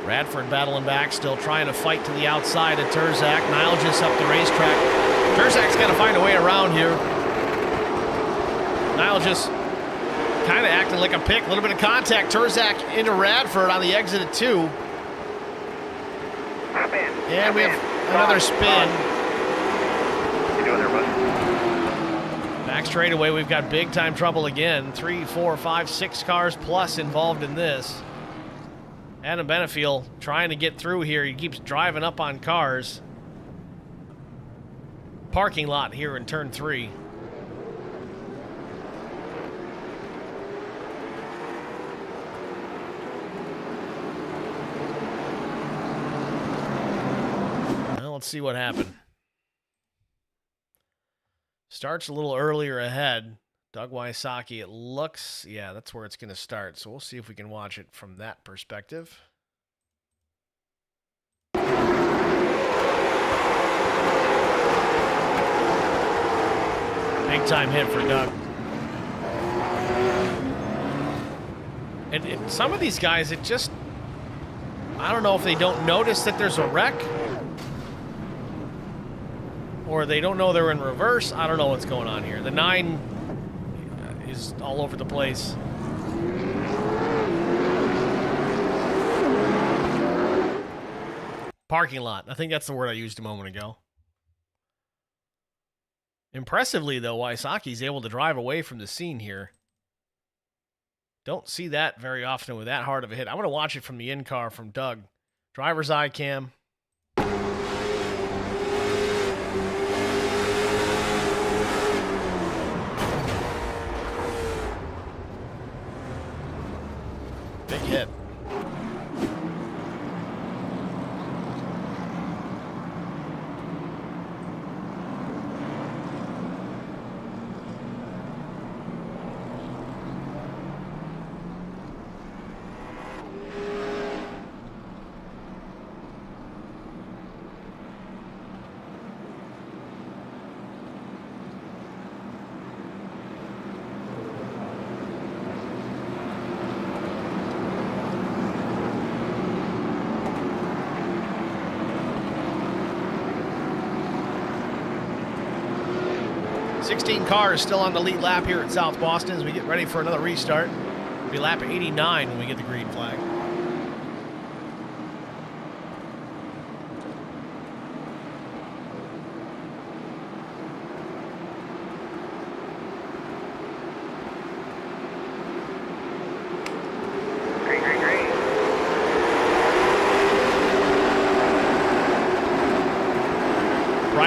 Radford battling back, still trying to fight to the outside of Turzak. Algis up the racetrack. Turzak's got to find a way around here. Niall just kind of acting like a pick. A little bit of contact. Turzak into Radford on the exit at 2. And we have another spin. Back straightaway, we've got big time trouble again. 3, 4, 5, 6 cars plus involved in this. Adam Benefiel trying to get through here. He keeps driving up on cars. Parking lot here in turn 3. Let's see what happened. Starts a little earlier ahead. Doug Wysocki, it looks, yeah, that's where it's going to start. So we'll see if we can watch it from that perspective. Big time hit for Doug. And some of these guys, it just, I don't know if they don't notice that there's a wreck, or they don't know they're in reverse. I don't know what's going on here. The 9 is all over the place. Parking lot. I think that's the word I used a moment ago. Impressively, though, Wysocki's able to drive away from the scene here. Don't see that very often with that hard of a hit. I'm going to watch it from the in-car from Doug. Driver's eye cam. Big hit. Cars still on the lead lap here at South Boston as we get ready for another restart. It'll be lap 89 when we get the green flag.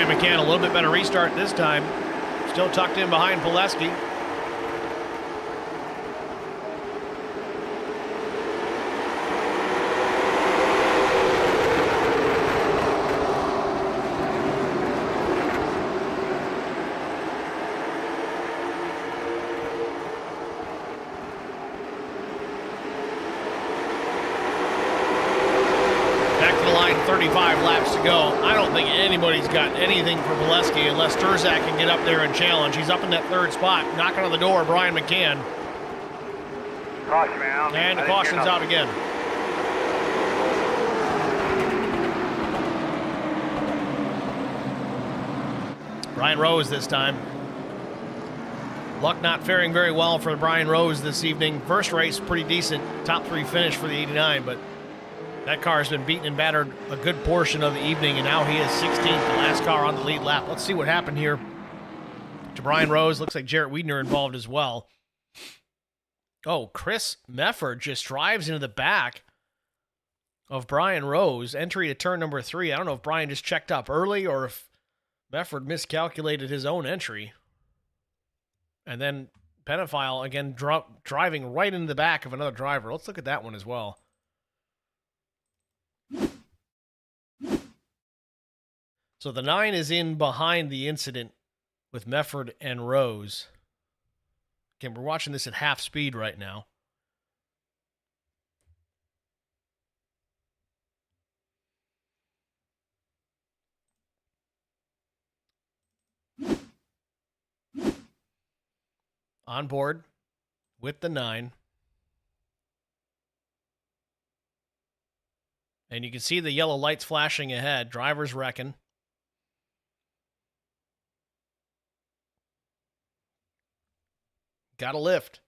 Brian McCann, a little bit better restart this time. Still tucked in behind Pileski. Back to the line, 35 laps to go. I don't think anybody's got anything for Pileski unless Turzak can get up there and challenge. He's up in that third spot, knocking on the door, Brian McCann. Caution, man. And the caution's out again. Brian Rose this time. Luck not faring very well for Brian Rose this evening. First race, pretty decent. Top 3 finish for the 89, but that car has been beaten and battered a good portion of the evening, and now he is 16th, the last car on the lead lap. Let's see what happened here to Brian Rose. Looks like Jarrett Wiedner involved as well. Oh, Chris Mefford just drives into the back of Brian Rose. Entry to turn number 3. I don't know if Brian just checked up early or if Mefford miscalculated his own entry. And then Pedophile, again, driving right into the back of another driver. Let's look at that one as well. So the 9 is in behind the incident with Mefford and Rose. Again, we're watching this at half speed right now. On board with the 9. And you can see the yellow lights flashing ahead. Driver's wrecking. Got to lift.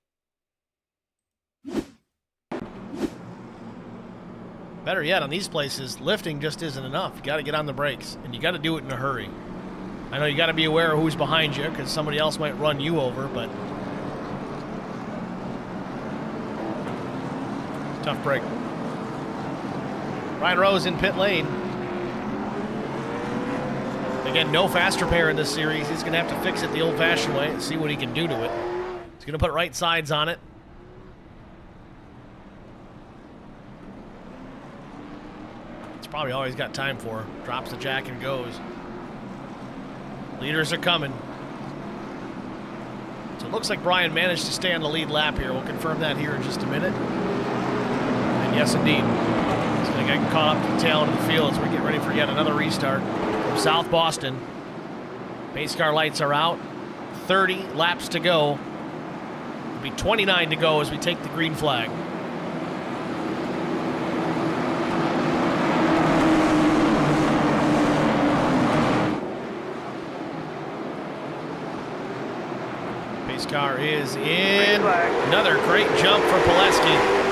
Better yet, on these places, lifting just isn't enough. You got to get on the brakes, and you got to do it in a hurry. I know you got to be aware of who's behind you, because somebody else might run you over, but tough break. Brian Rose in pit lane. Again, no fast repair in this series. He's going to have to fix it the old-fashioned way and see what he can do to it. He's going to put right sides on it. It's probably all he's got time for. Drops the jack and goes. Leaders are coming. So it looks like Brian managed to stay on the lead lap here. We'll confirm that here in just a minute. And yes, indeed. He's going to get caught up to the tail end of the field as we get ready for yet another restart from South Boston. Pace car lights are out. 30 laps to go. It'll be 29 to go as we take the green flag. Pace car is in. Another great jump for Pileski.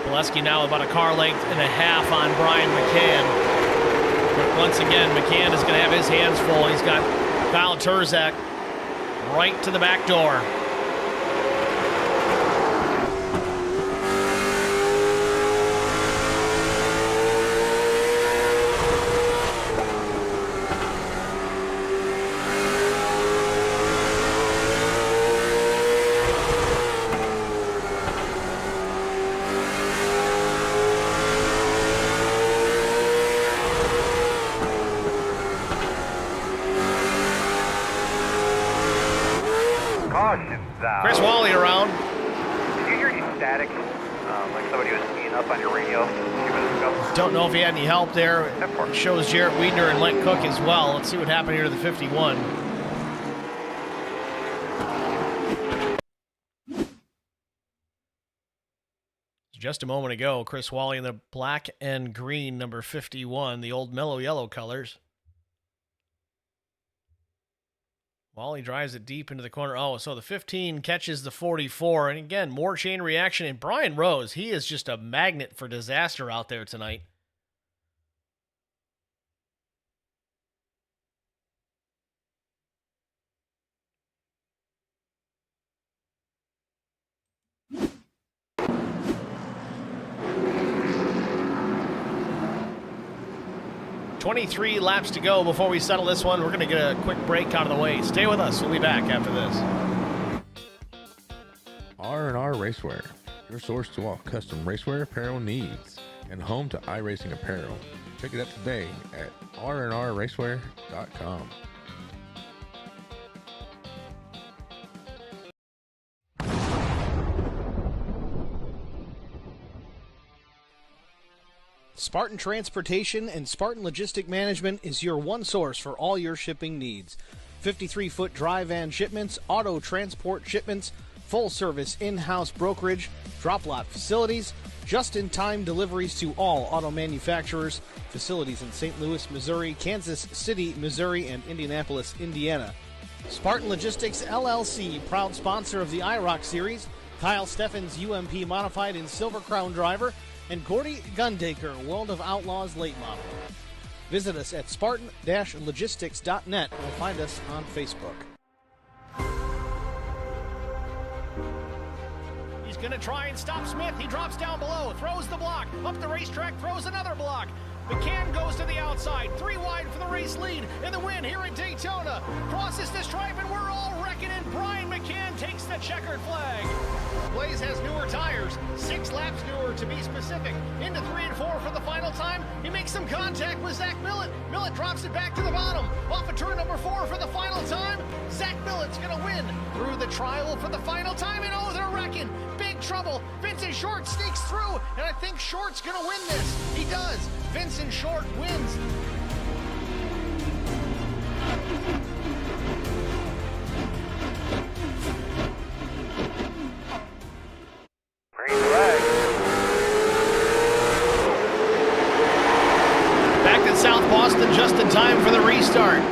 Pileski now about a car length and a half on Brian McCann. But once again, McCann is going to have his hands full. He's got Kyle Turzak right to the back door. Chris Wally around. Did you hear any static? Like somebody was speeding up on your radio a few minutes ago? Don't know if he had any help there. It shows Jarrett Wiedner and Lent Cook as well. Let's see what happened here to the 51. Just a moment ago, Chris Wally in the black and green number 51, the old mellow yellow colors. Wally drives it deep into the corner. Oh, so the 15 catches the 44. And again, more chain reaction. And Brian Rose, he is just a magnet for disaster out there tonight. .23 laps to go before we settle this one. We're going to get a quick break out of the way. Stay with us. We'll be back after this. R&R Racewear, your source to all custom racewear apparel needs, and home to iRacing apparel. Check it out today at rnrracewear.com. Spartan Transportation and Spartan Logistic Management is your one source for all your shipping needs. 53-foot dry van shipments, auto transport shipments, full-service in-house brokerage, drop-lot facilities, just-in-time deliveries to all auto manufacturers, facilities in St. Louis, Missouri, Kansas City, Missouri, and Indianapolis, Indiana. Spartan Logistics, LLC, proud sponsor of the IROC Series, Kyle Steffens UMP Modified and Silver Crown Driver, and Gordy Gundaker, World of Outlaws late model. Visit us at spartan-logistics.net or find us on Facebook. He's going to try and stop Smith. He drops down below, throws the block, up the racetrack, throws another block. McCann goes to the outside, 3 wide for the race lead in the win here at Daytona. Crosses the stripe and we're all reckoning. Brian McCann takes the checkered flag. Blaze has newer tires, 6 laps newer to be specific. Into 3 and 4 for the final time. He makes some contact with Zach Millett. Millett drops it back to the bottom. Off of turn number 4 for the final time. Zach Millett's going to win through the trial for the final time. And oh, they're wrecking. Big trouble. Vincent Short sneaks through, and I think Short's going to win this. He does. Vincent Short wins. Back in South Boston just in time for the restart.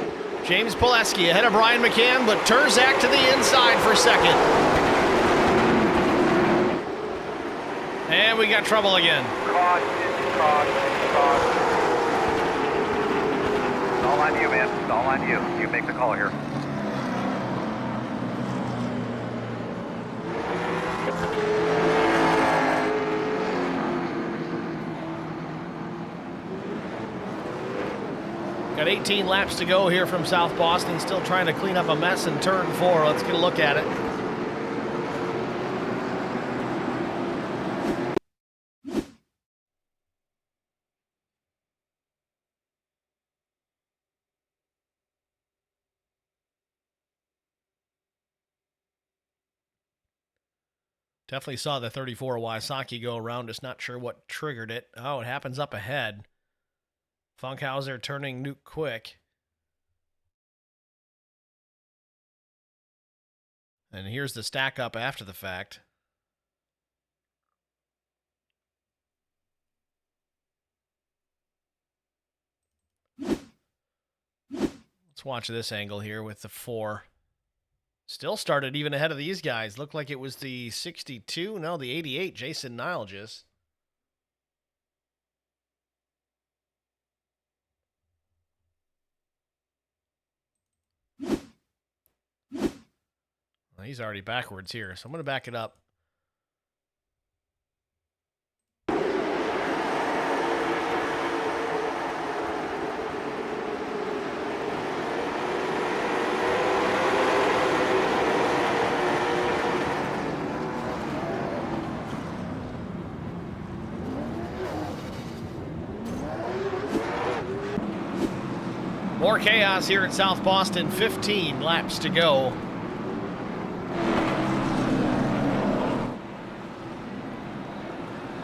James Pileski ahead of Brian McCann, but Turzak to the inside for second. And we got trouble again. It's all on you, man. It's all on you. You make the call here. Got 18 laps to go here from South Boston. Still trying to clean up a mess in turn 4. Let's get a look at it. Definitely saw the 34 Wysocki go around. Just not sure what triggered it. Oh, it happens up ahead. Funkhauser turning Nuke quick. And here's the stack up after the fact. Let's watch this angle here with the 4. Still started even ahead of these guys. Looked like it was the 62. No, the 88, Jason Nilgis. Well, he's already backwards here, so I'm going to back it up. More chaos here at South Boston. 15 laps to go.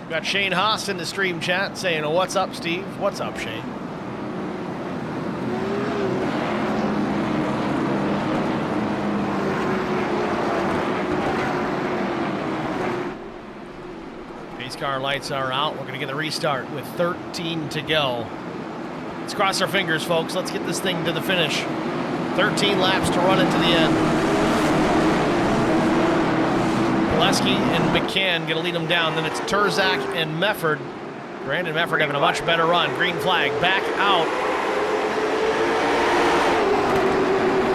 Got Shane Haas in the stream chat saying, oh, what's up, Steve? What's up, Shane? Pace car lights are out. We're going to get the restart with 13 to go. Let's cross our fingers, folks. Let's get this thing to the finish. 13 laps to run it to the end. Pileski and McCann going to lead them down. Then it's Turzak and Mefford. Brandon Mefford having a much better run. Green flag, back out.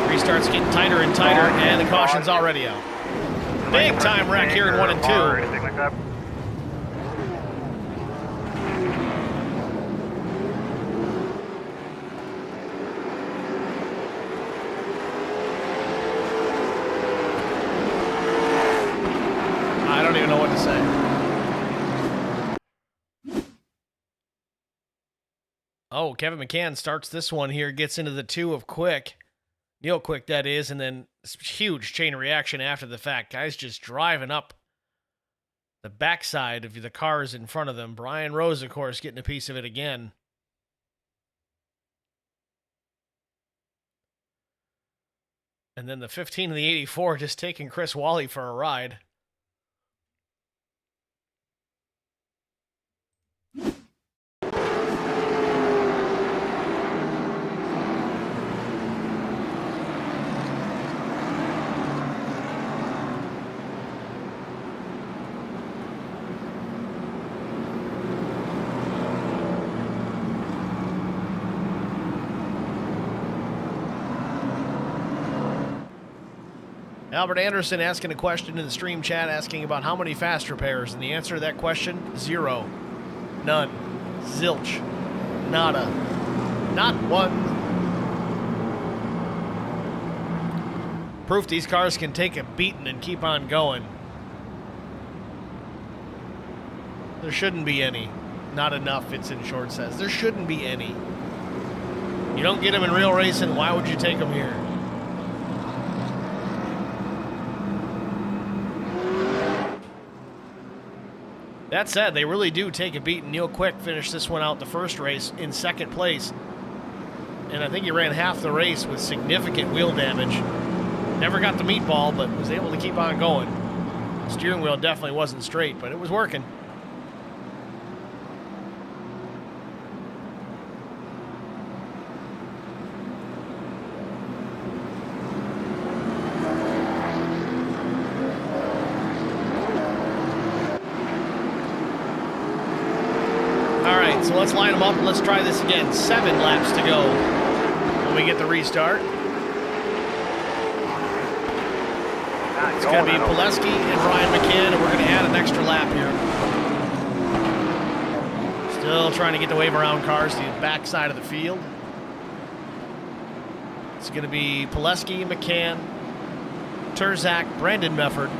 Restart's getting tighter and tighter, and the caution's already out. Big time wreck here in 1 and 2. Anything like that? I don't even know what to say. Oh, Kevin McCann starts this one here, gets into the 2 of Quick. Neil Quick, that is, and then huge chain reaction after the fact. Guys just driving up the backside of the cars in front of them. Brian Rose, of course, getting a piece of it again. And then the 15 and the 84 just taking Chris Wally for a ride. Albert Anderson asking a question in the stream chat, asking about how many fast repairs, and the answer to that question, 0. None. Zilch. Nada. Not one. Proof these cars can take a beating and keep on going. There shouldn't be any. Not enough, Vincent Short says. There shouldn't be any. You don't get them in real racing, why would you take them here? That said, they really do take a beat, and Neil Quick finished this one out the first race in second place. And I think he ran half the race with significant wheel damage. Never got the meatball, but was able to keep on going. Steering wheel definitely wasn't straight, but it was working. So let's line them up and let's try this again. 7 laps to go when we get the restart. It's going to be Pileski and Brian McCann, and we're going to add an extra lap here. Still trying to get the wave around cars to the back side of the field. It's going to be Pileski, McCann, Turzak, Brandon Mefford,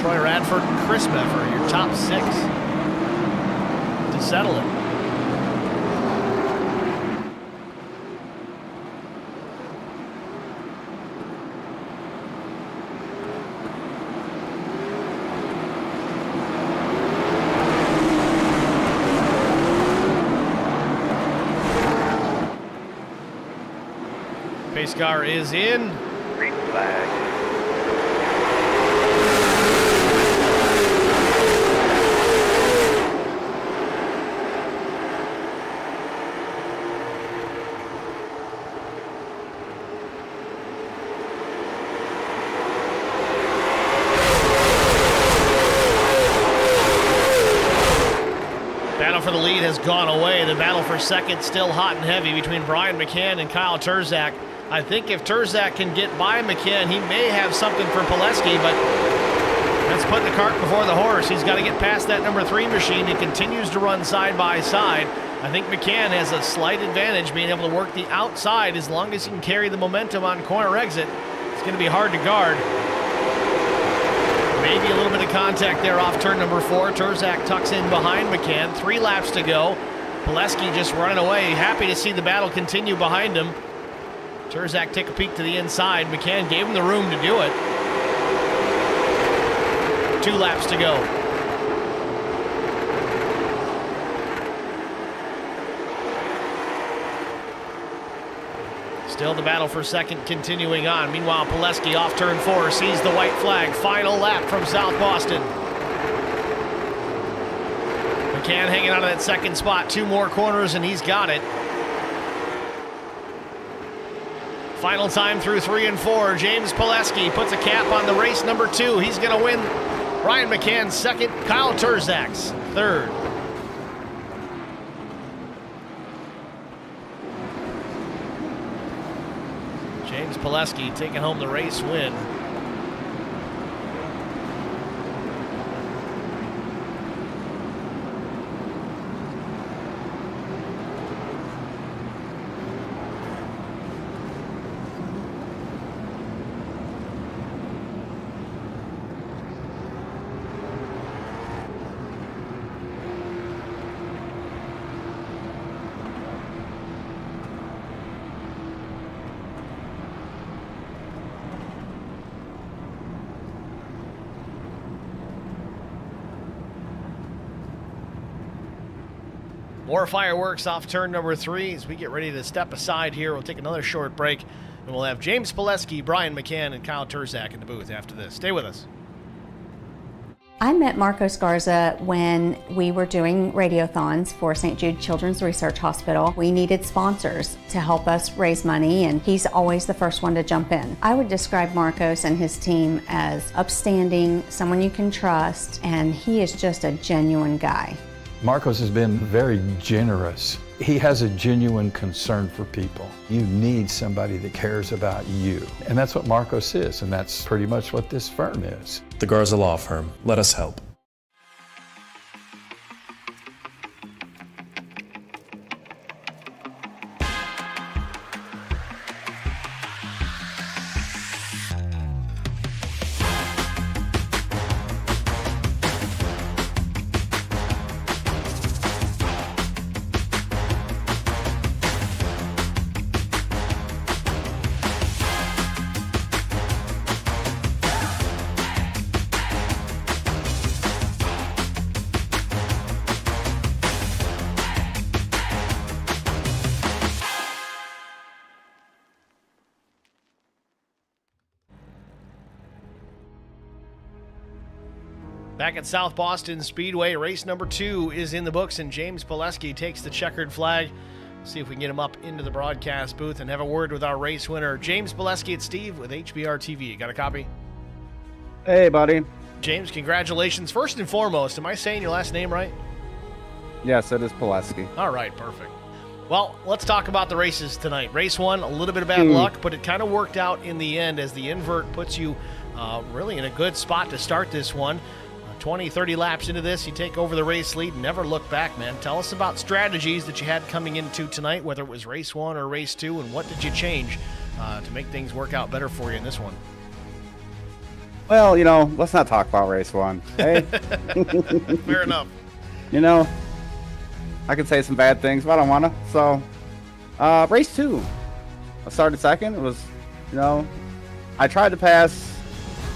Troy Radford, and Chris Mefford, your top 6. To settle it. Pace car is in. Green flag. For the lead has gone away. The battle for second still hot and heavy between Brian McCann and Kyle Turzak. I think if Turzak can get by McCann, he may have something for Pileski, but that's putting the cart before the horse. He's got to get past that number 3 machine. He continues to run side by side. I think McCann has a slight advantage being able to work the outside as long as he can carry the momentum on corner exit. It's going to be hard to guard. Maybe a little bit of contact there off turn number 4. Turzak tucks in behind McCann. 3 laps to go. Pileski just running away. Happy to see the battle continue behind him. Turzak take a peek to the inside. McCann gave him the room to do it. 2 laps to go. Still the battle for second continuing on. Meanwhile, Pileski off turn 4 sees the white flag. Final lap from South Boston. McCann hanging on to that second spot. 2 more corners and he's got it. Final time through 3 and 4. James Pileski puts a cap on the race number 2. He's going to win. Brian McCann's second. Kyle Terzak's third. James Pileski taking home the race win. More fireworks off turn number 3 as we get ready to step aside here. We'll take another short break, and we'll have James Pileski, Brian McCann, and Kyle Terzak in the booth after this. Stay with us. I met Marco Scarza when we were doing radiothons for St. Jude Children's Research Hospital. We needed sponsors to help us raise money, and he's always the first one to jump in. I would describe Marcos and his team as upstanding, someone you can trust, and he is just a genuine guy. Marcos has been very generous. He has a genuine concern for people. You need somebody that cares about you. And that's what Marcos is, and that's pretty much what this firm is. The Garza Law Firm. Let us help. Back at South Boston Speedway, race number 2 is in the books, and James Pileski takes the checkered flag. See if we can get him up into the broadcast booth and have a word with our race winner. James Pileski, it's Steve with HBR TV. Got a copy? Hey, buddy. James, congratulations. First and foremost, am I saying your last name right? Yes, it is Pileski. All right, perfect. Well, let's talk about the races tonight. Race 1, a little bit of bad luck, but it kind of worked out in the end as the invert puts you really in a good spot to start this one. 20, 30 laps into this, you take over the race lead and never look back, man. Tell us about strategies that you had coming into tonight, whether it was race 1 or race 2, and what did you change to make things work out better for you in this one? Well, let's not talk about race 1. Hey? Fair enough. I could say some bad things, but I don't want to. So, race 2, I started second. It was, I tried to pass,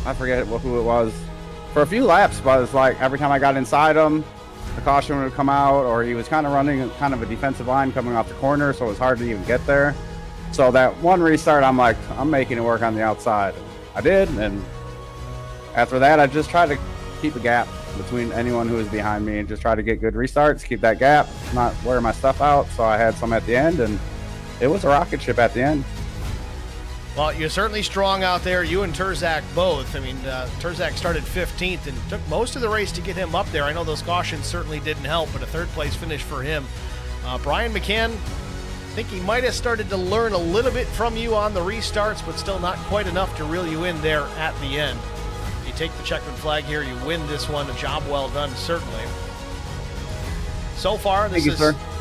I forget who it was, for a few laps, but it's like every time I got inside him, the caution would come out, or he was kind of running kind of a defensive line coming off the corner, so it was hard to even get there. So that one restart, I'm like, I'm making it work on the outside. I did, and after that, I just tried to keep a gap between anyone who was behind me and just try to get good restarts, keep that gap, not wear my stuff out, so I had some at the end, and it was a rocket ship at the end. Well, you're certainly strong out there, you and Terzak both. I mean, Terzak started 15th and took most of the race to get him up there. I know those cautions certainly didn't help, but a third-place finish for him. Brian McCann, I think he might have started to learn a little bit from you on the restarts, but still not quite enough to reel you in there at the end. You take the checkered flag here, you win this one. A job well done, certainly. So far, we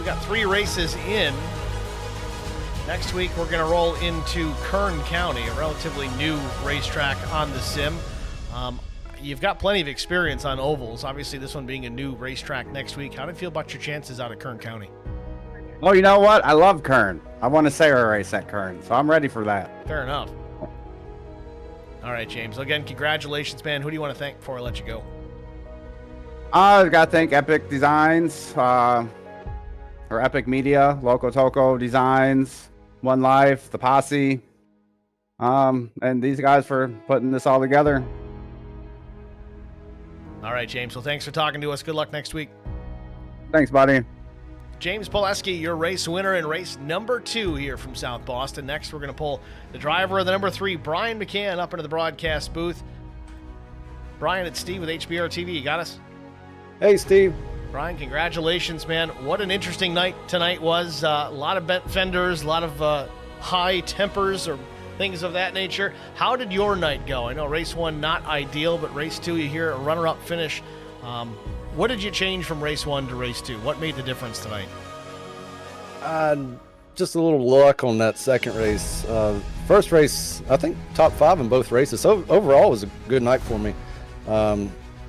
got 3 races in. Next week, we're going to roll into Kern County, a relatively new racetrack on the sim. You've got plenty of experience on ovals. Obviously, this one being a new racetrack next week. How do you feel about your chances out of Kern County? Oh, you know what? I love Kern. I want to say a race at Kern, so I'm ready for that. Fair enough. All right, James. Again, congratulations, man. Who do you want to thank before I let you go? I got to thank Epic Designs, or Epic Media, Loco Toco Designs, One Life, the Posse, and these guys for putting this all together. All right, James. Well, thanks for talking to us. Good luck next week. Thanks, buddy. James Poleski, your race winner in race number 2 here from South Boston. Next, we're going to pull the driver of the number 3, Brian McCann, up into the broadcast booth. Brian, it's Steve with HBR TV. You got us? Hey, Steve. Brian, congratulations, man. What an interesting night tonight was. A lot of bent fenders, a lot of high tempers or things of that nature. How did your night go? I know race 1 not ideal, but race 2 you hear a runner-up finish. What did you change from race 1 to race 2? What made the difference tonight? Just a little luck on that second race. First race, I think top 5 in both races. So overall, it was a good night for me.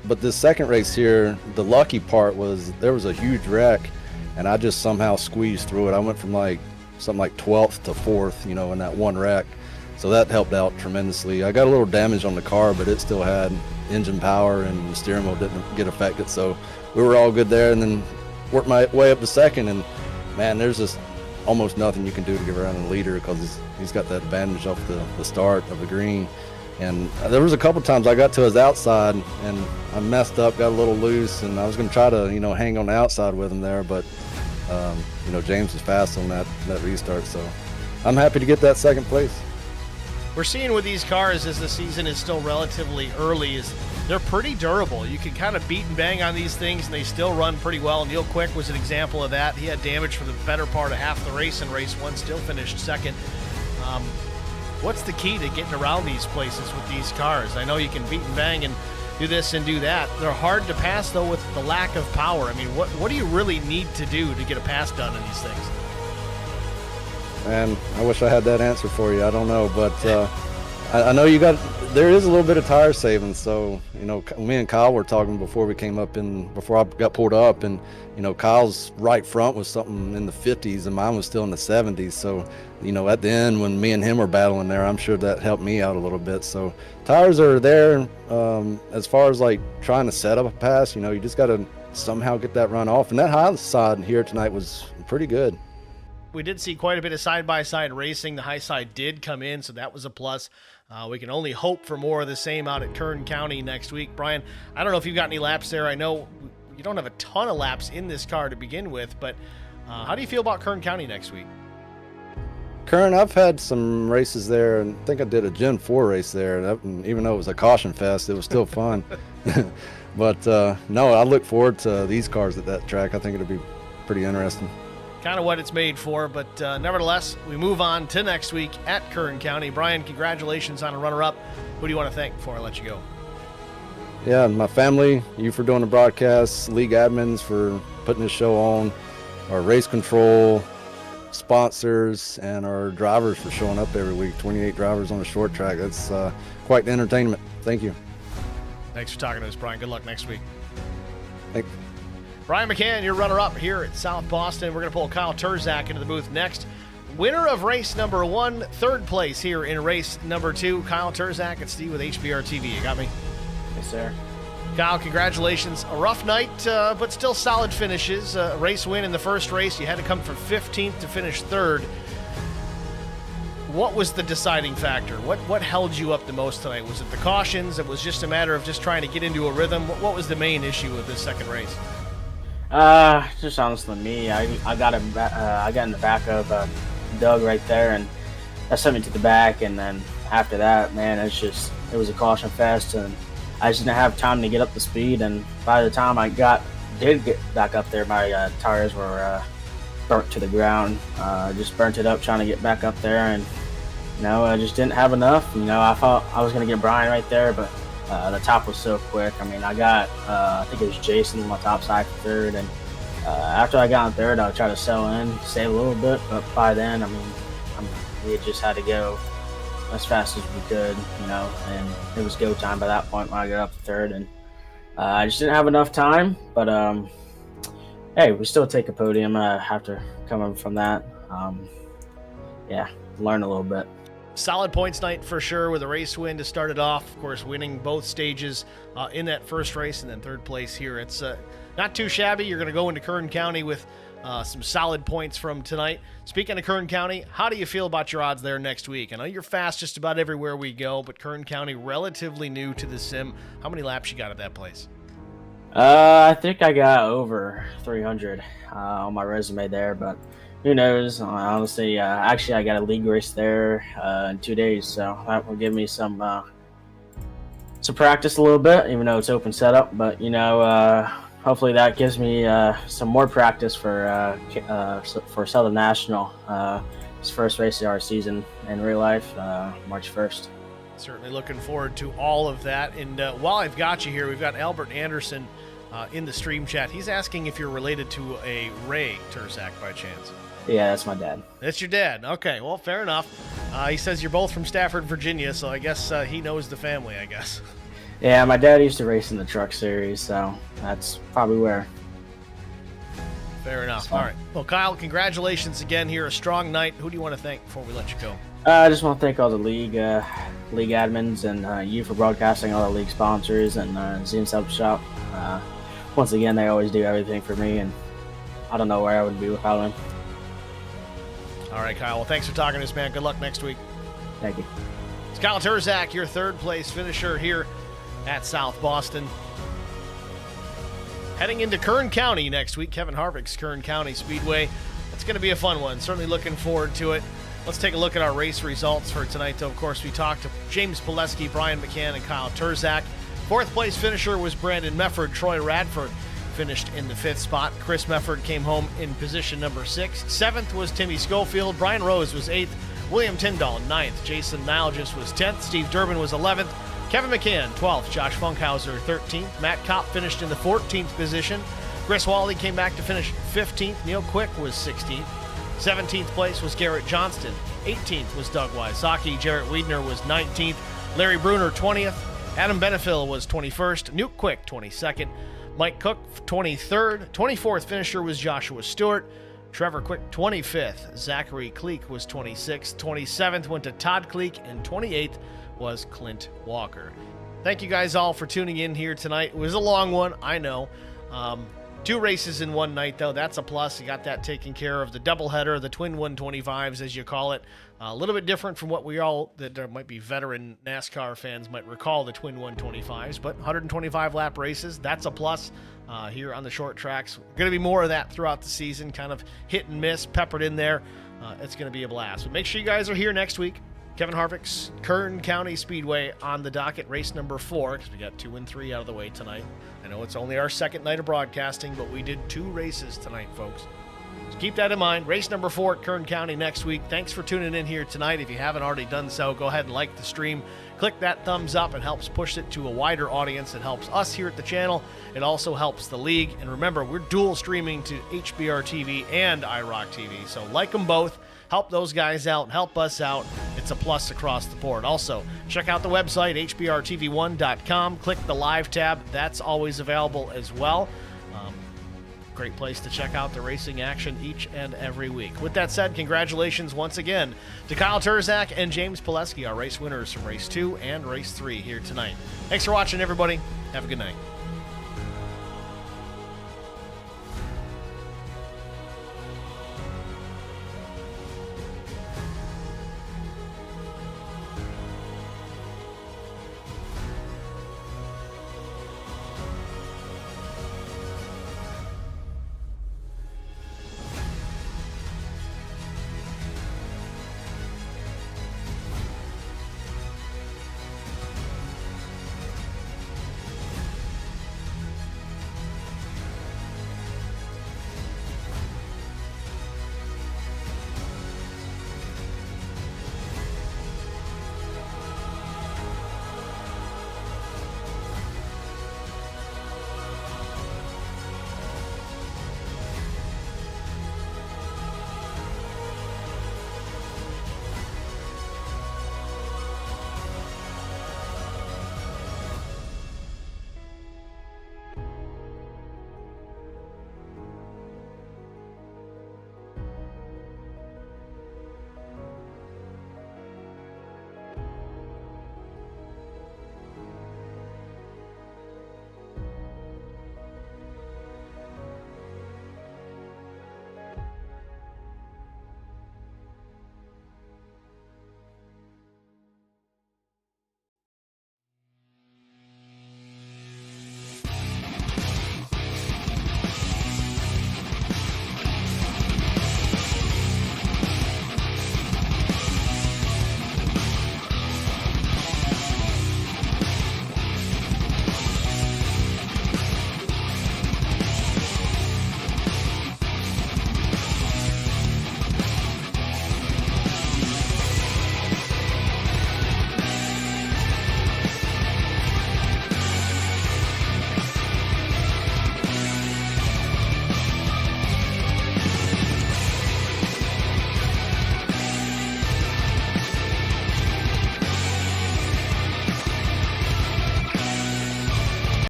But this second race here, the lucky part was there was a huge wreck, and I just somehow squeezed through it. I went from something like 12th to 4th, in that one wreck. So that helped out tremendously. I got a little damage on the car, but it still had engine power and the steering wheel didn't get affected. So we were all good there, and then worked my way up to second. And man, there's just almost nothing you can do to get around the leader because he's got that advantage off the start of the green. And there was a couple times I got to his outside and I messed up, got a little loose, and I was going to try to, hang on the outside with him there, but James was fast on that restart. So I'm happy to get that second place. We're seeing with these cars as the season is still relatively early is they're pretty durable. You can kind of beat and bang on these things and they still run pretty well. Neil Quick was an example of that. He had damage for the better part of half the race in race 1, still finished second. What's the key to getting around these places with these cars? I know you can beat and bang and do this and do that. They're hard to pass, though, with the lack of power. I mean, what do you really need to do to get a pass done in these things? Man, I wish I had that answer for you. I don't know, but I know there is a little bit of tire savings. So, me and Kyle were talking before I got pulled up, and, Kyle's right front was something in the 50s and mine was still in the 70s. So, at the end when me and him were battling there, I'm sure that helped me out a little bit. So tires are there. As far as trying to set up a pass, you just got to somehow get that run off. And that high side here tonight was pretty good. We did see quite a bit of side-by-side racing. The high side did come in, so that was a plus. We can only hope for more of the same out at Kern County next week. Brian, I don't know if you've got any laps there. I know you don't have a ton of laps in this car to begin with, but how do you feel about Kern County next week? Kern, I've had some races there, and I think I did a Gen 4 race there. And even though it was a caution fest, it was still fun. But no, I look forward to these cars at that track. I think it'll be pretty interesting. Kind of what it's made for, but nevertheless, we move on to next week at Kern County. Brian, congratulations on a runner-up. Who do you want to thank before I let you go? Yeah, my family, you for doing the broadcast, league admins for putting this show on, our race control sponsors, and our drivers for showing up every week. 28 drivers on a short track. That's quite the entertainment. Thank you. Thanks for talking to us, Brian. Good luck next week. Thanks. Brian McCann, your runner-up here at South Boston. We're going to pull Kyle Turzak into the booth next. Winner of race number 1, third place here in race number 2. Kyle Turzak and Steve with HBR TV. You got me? Yes, sir. Kyle, congratulations. A rough night, but still solid finishes. Race win in the first race. You had to come from 15th to finish 3rd. What was the deciding factor? What held you up the most tonight? Was it the cautions? It was just a matter of just trying to get into a rhythm. What was the main issue with this second race? Just honestly me, I got in the back of Doug right there, and that sent me to the back. And then after that, man, it was a caution fest, and I just didn't have time to get up to speed. And by the time I did get back up there, my tires were burnt to the ground. Just burnt it up trying to get back up there, and I just didn't have enough. I thought I was gonna get Brian right there, but the top was so quick. I mean, I got, I think it was Jason on my top side for 3rd, and after I got in 3rd, I tried to sell in, save a little bit, but by then, we just had to go as fast as we could, and it was go time by that point when I got up to 3rd, and I just didn't have enough time, but hey, we still take a podium after coming from that. Learn a little bit. Solid points night for sure with a race win to start it off. Of course, winning both stages in that first race and then 3rd place here. It's not too shabby. You're going to go into Kern County with some solid points from tonight. Speaking of Kern County, how do you feel about your odds there next week? I know you're fast just about everywhere we go, but Kern County relatively new to the sim. How many laps you got at that place? I think I got over 300 on my resume there, but who knows? Honestly, actually, I got a league race there in 2 days, so that will give me some practice a little bit, even though it's open setup. But hopefully that gives me some more practice for Southern National. His first race of our season in real life, March 1st. Certainly looking forward to all of that. And while I've got you here, we've got Albert Anderson in the stream chat. He's asking if you're related to a Ray Turzak by chance. Yeah, that's my dad. That's your dad. Okay, well, fair enough. He says you're both from Stafford, Virginia, so I guess he knows the family, I guess. Yeah, my dad used to race in the truck series, so that's probably where. Fair enough. All right. Well, Kyle, congratulations again here. A strong night. Who do you want to thank before we let you go? I just want to thank all the league admins and you for broadcasting, all the league sponsors, and Zoom Sub Shop. Once again, they always do everything for me, and I don't know where I would be without them. All right, Kyle. Well, thanks for talking to us, man. Good luck next week. Thank you. It's Kyle Turzak, your third-place finisher here at South Boston. Heading into Kern County next week, Kevin Harvick's Kern County Speedway. It's going to be a fun one. Certainly looking forward to it. Let's take a look at our race results for tonight, though. Of course, we talked to James Pileski, Brian McCann, and Kyle Turzak. Fourth-place finisher was Brandon Mefford. Troy Radford finished in the 5th spot. Chris Mefford came home in position number 6. 7th was Timmy Schofield. Brian Rose was 8th. William Tyndall, 9th. Jason Nalgis was 10th. Steve Durbin was 11th. Kevin McCann, 12th. Josh Funkhauser, 13th. Matt Kopp finished in the 14th position. Chris Wally came back to finish 15th. Neil Quick was 16th. 17th place was Garrett Johnston. 18th was Doug Wysocki. Jarrett Wiedner was 19th. Larry Bruner, 20th. Adam Benefill was 21st. Nuke Quick, 22nd. Mike Cook, 23rd. 24th finisher was Joshua Stewart. Trevor Quick, 25th. Zachary Cleek was 26th. 27th went to Todd Cleek, and 28th was Clint Walker. Thank you guys all for tuning in here tonight. It was a long one, I know. 2 races in one night, though. That's a plus. You got that taken care of. The doubleheader, the twin 125s, as you call it. A little bit different from what we all, that there might be veteran NASCAR fans might recall the twin 125s, but 125 lap races, that's a plus here on the short tracks. Going to be more of that throughout the season, kind of hit and miss, peppered in there. It's going to be a blast. But make sure you guys are here next week. Kevin Harvick's Kern County Speedway on the docket, race number 4, because we got 2 and 3 out of the way tonight. I know it's only our second night of broadcasting, but we did 2 races tonight, folks. So keep that in mind. Race number 4 at Kern County next week. Thanks for tuning in here tonight. If you haven't already done so, go ahead and like the stream. Click that thumbs up. It helps push it to a wider audience. It helps us here at the channel. It also helps the league. And remember, we're dual streaming to HBR TV and IROC TV. So like them both. Help those guys out. Help us out. It's a plus across the board. Also, check out the website, hbrtv1.com. Click the live tab. That's always available as well. Great place to check out the racing action each and every week. With that said, congratulations once again to Kyle Turzak and James Pileski, our race winners from Race 2 and Race 3 here tonight. Thanks for watching, everybody. Have a good night.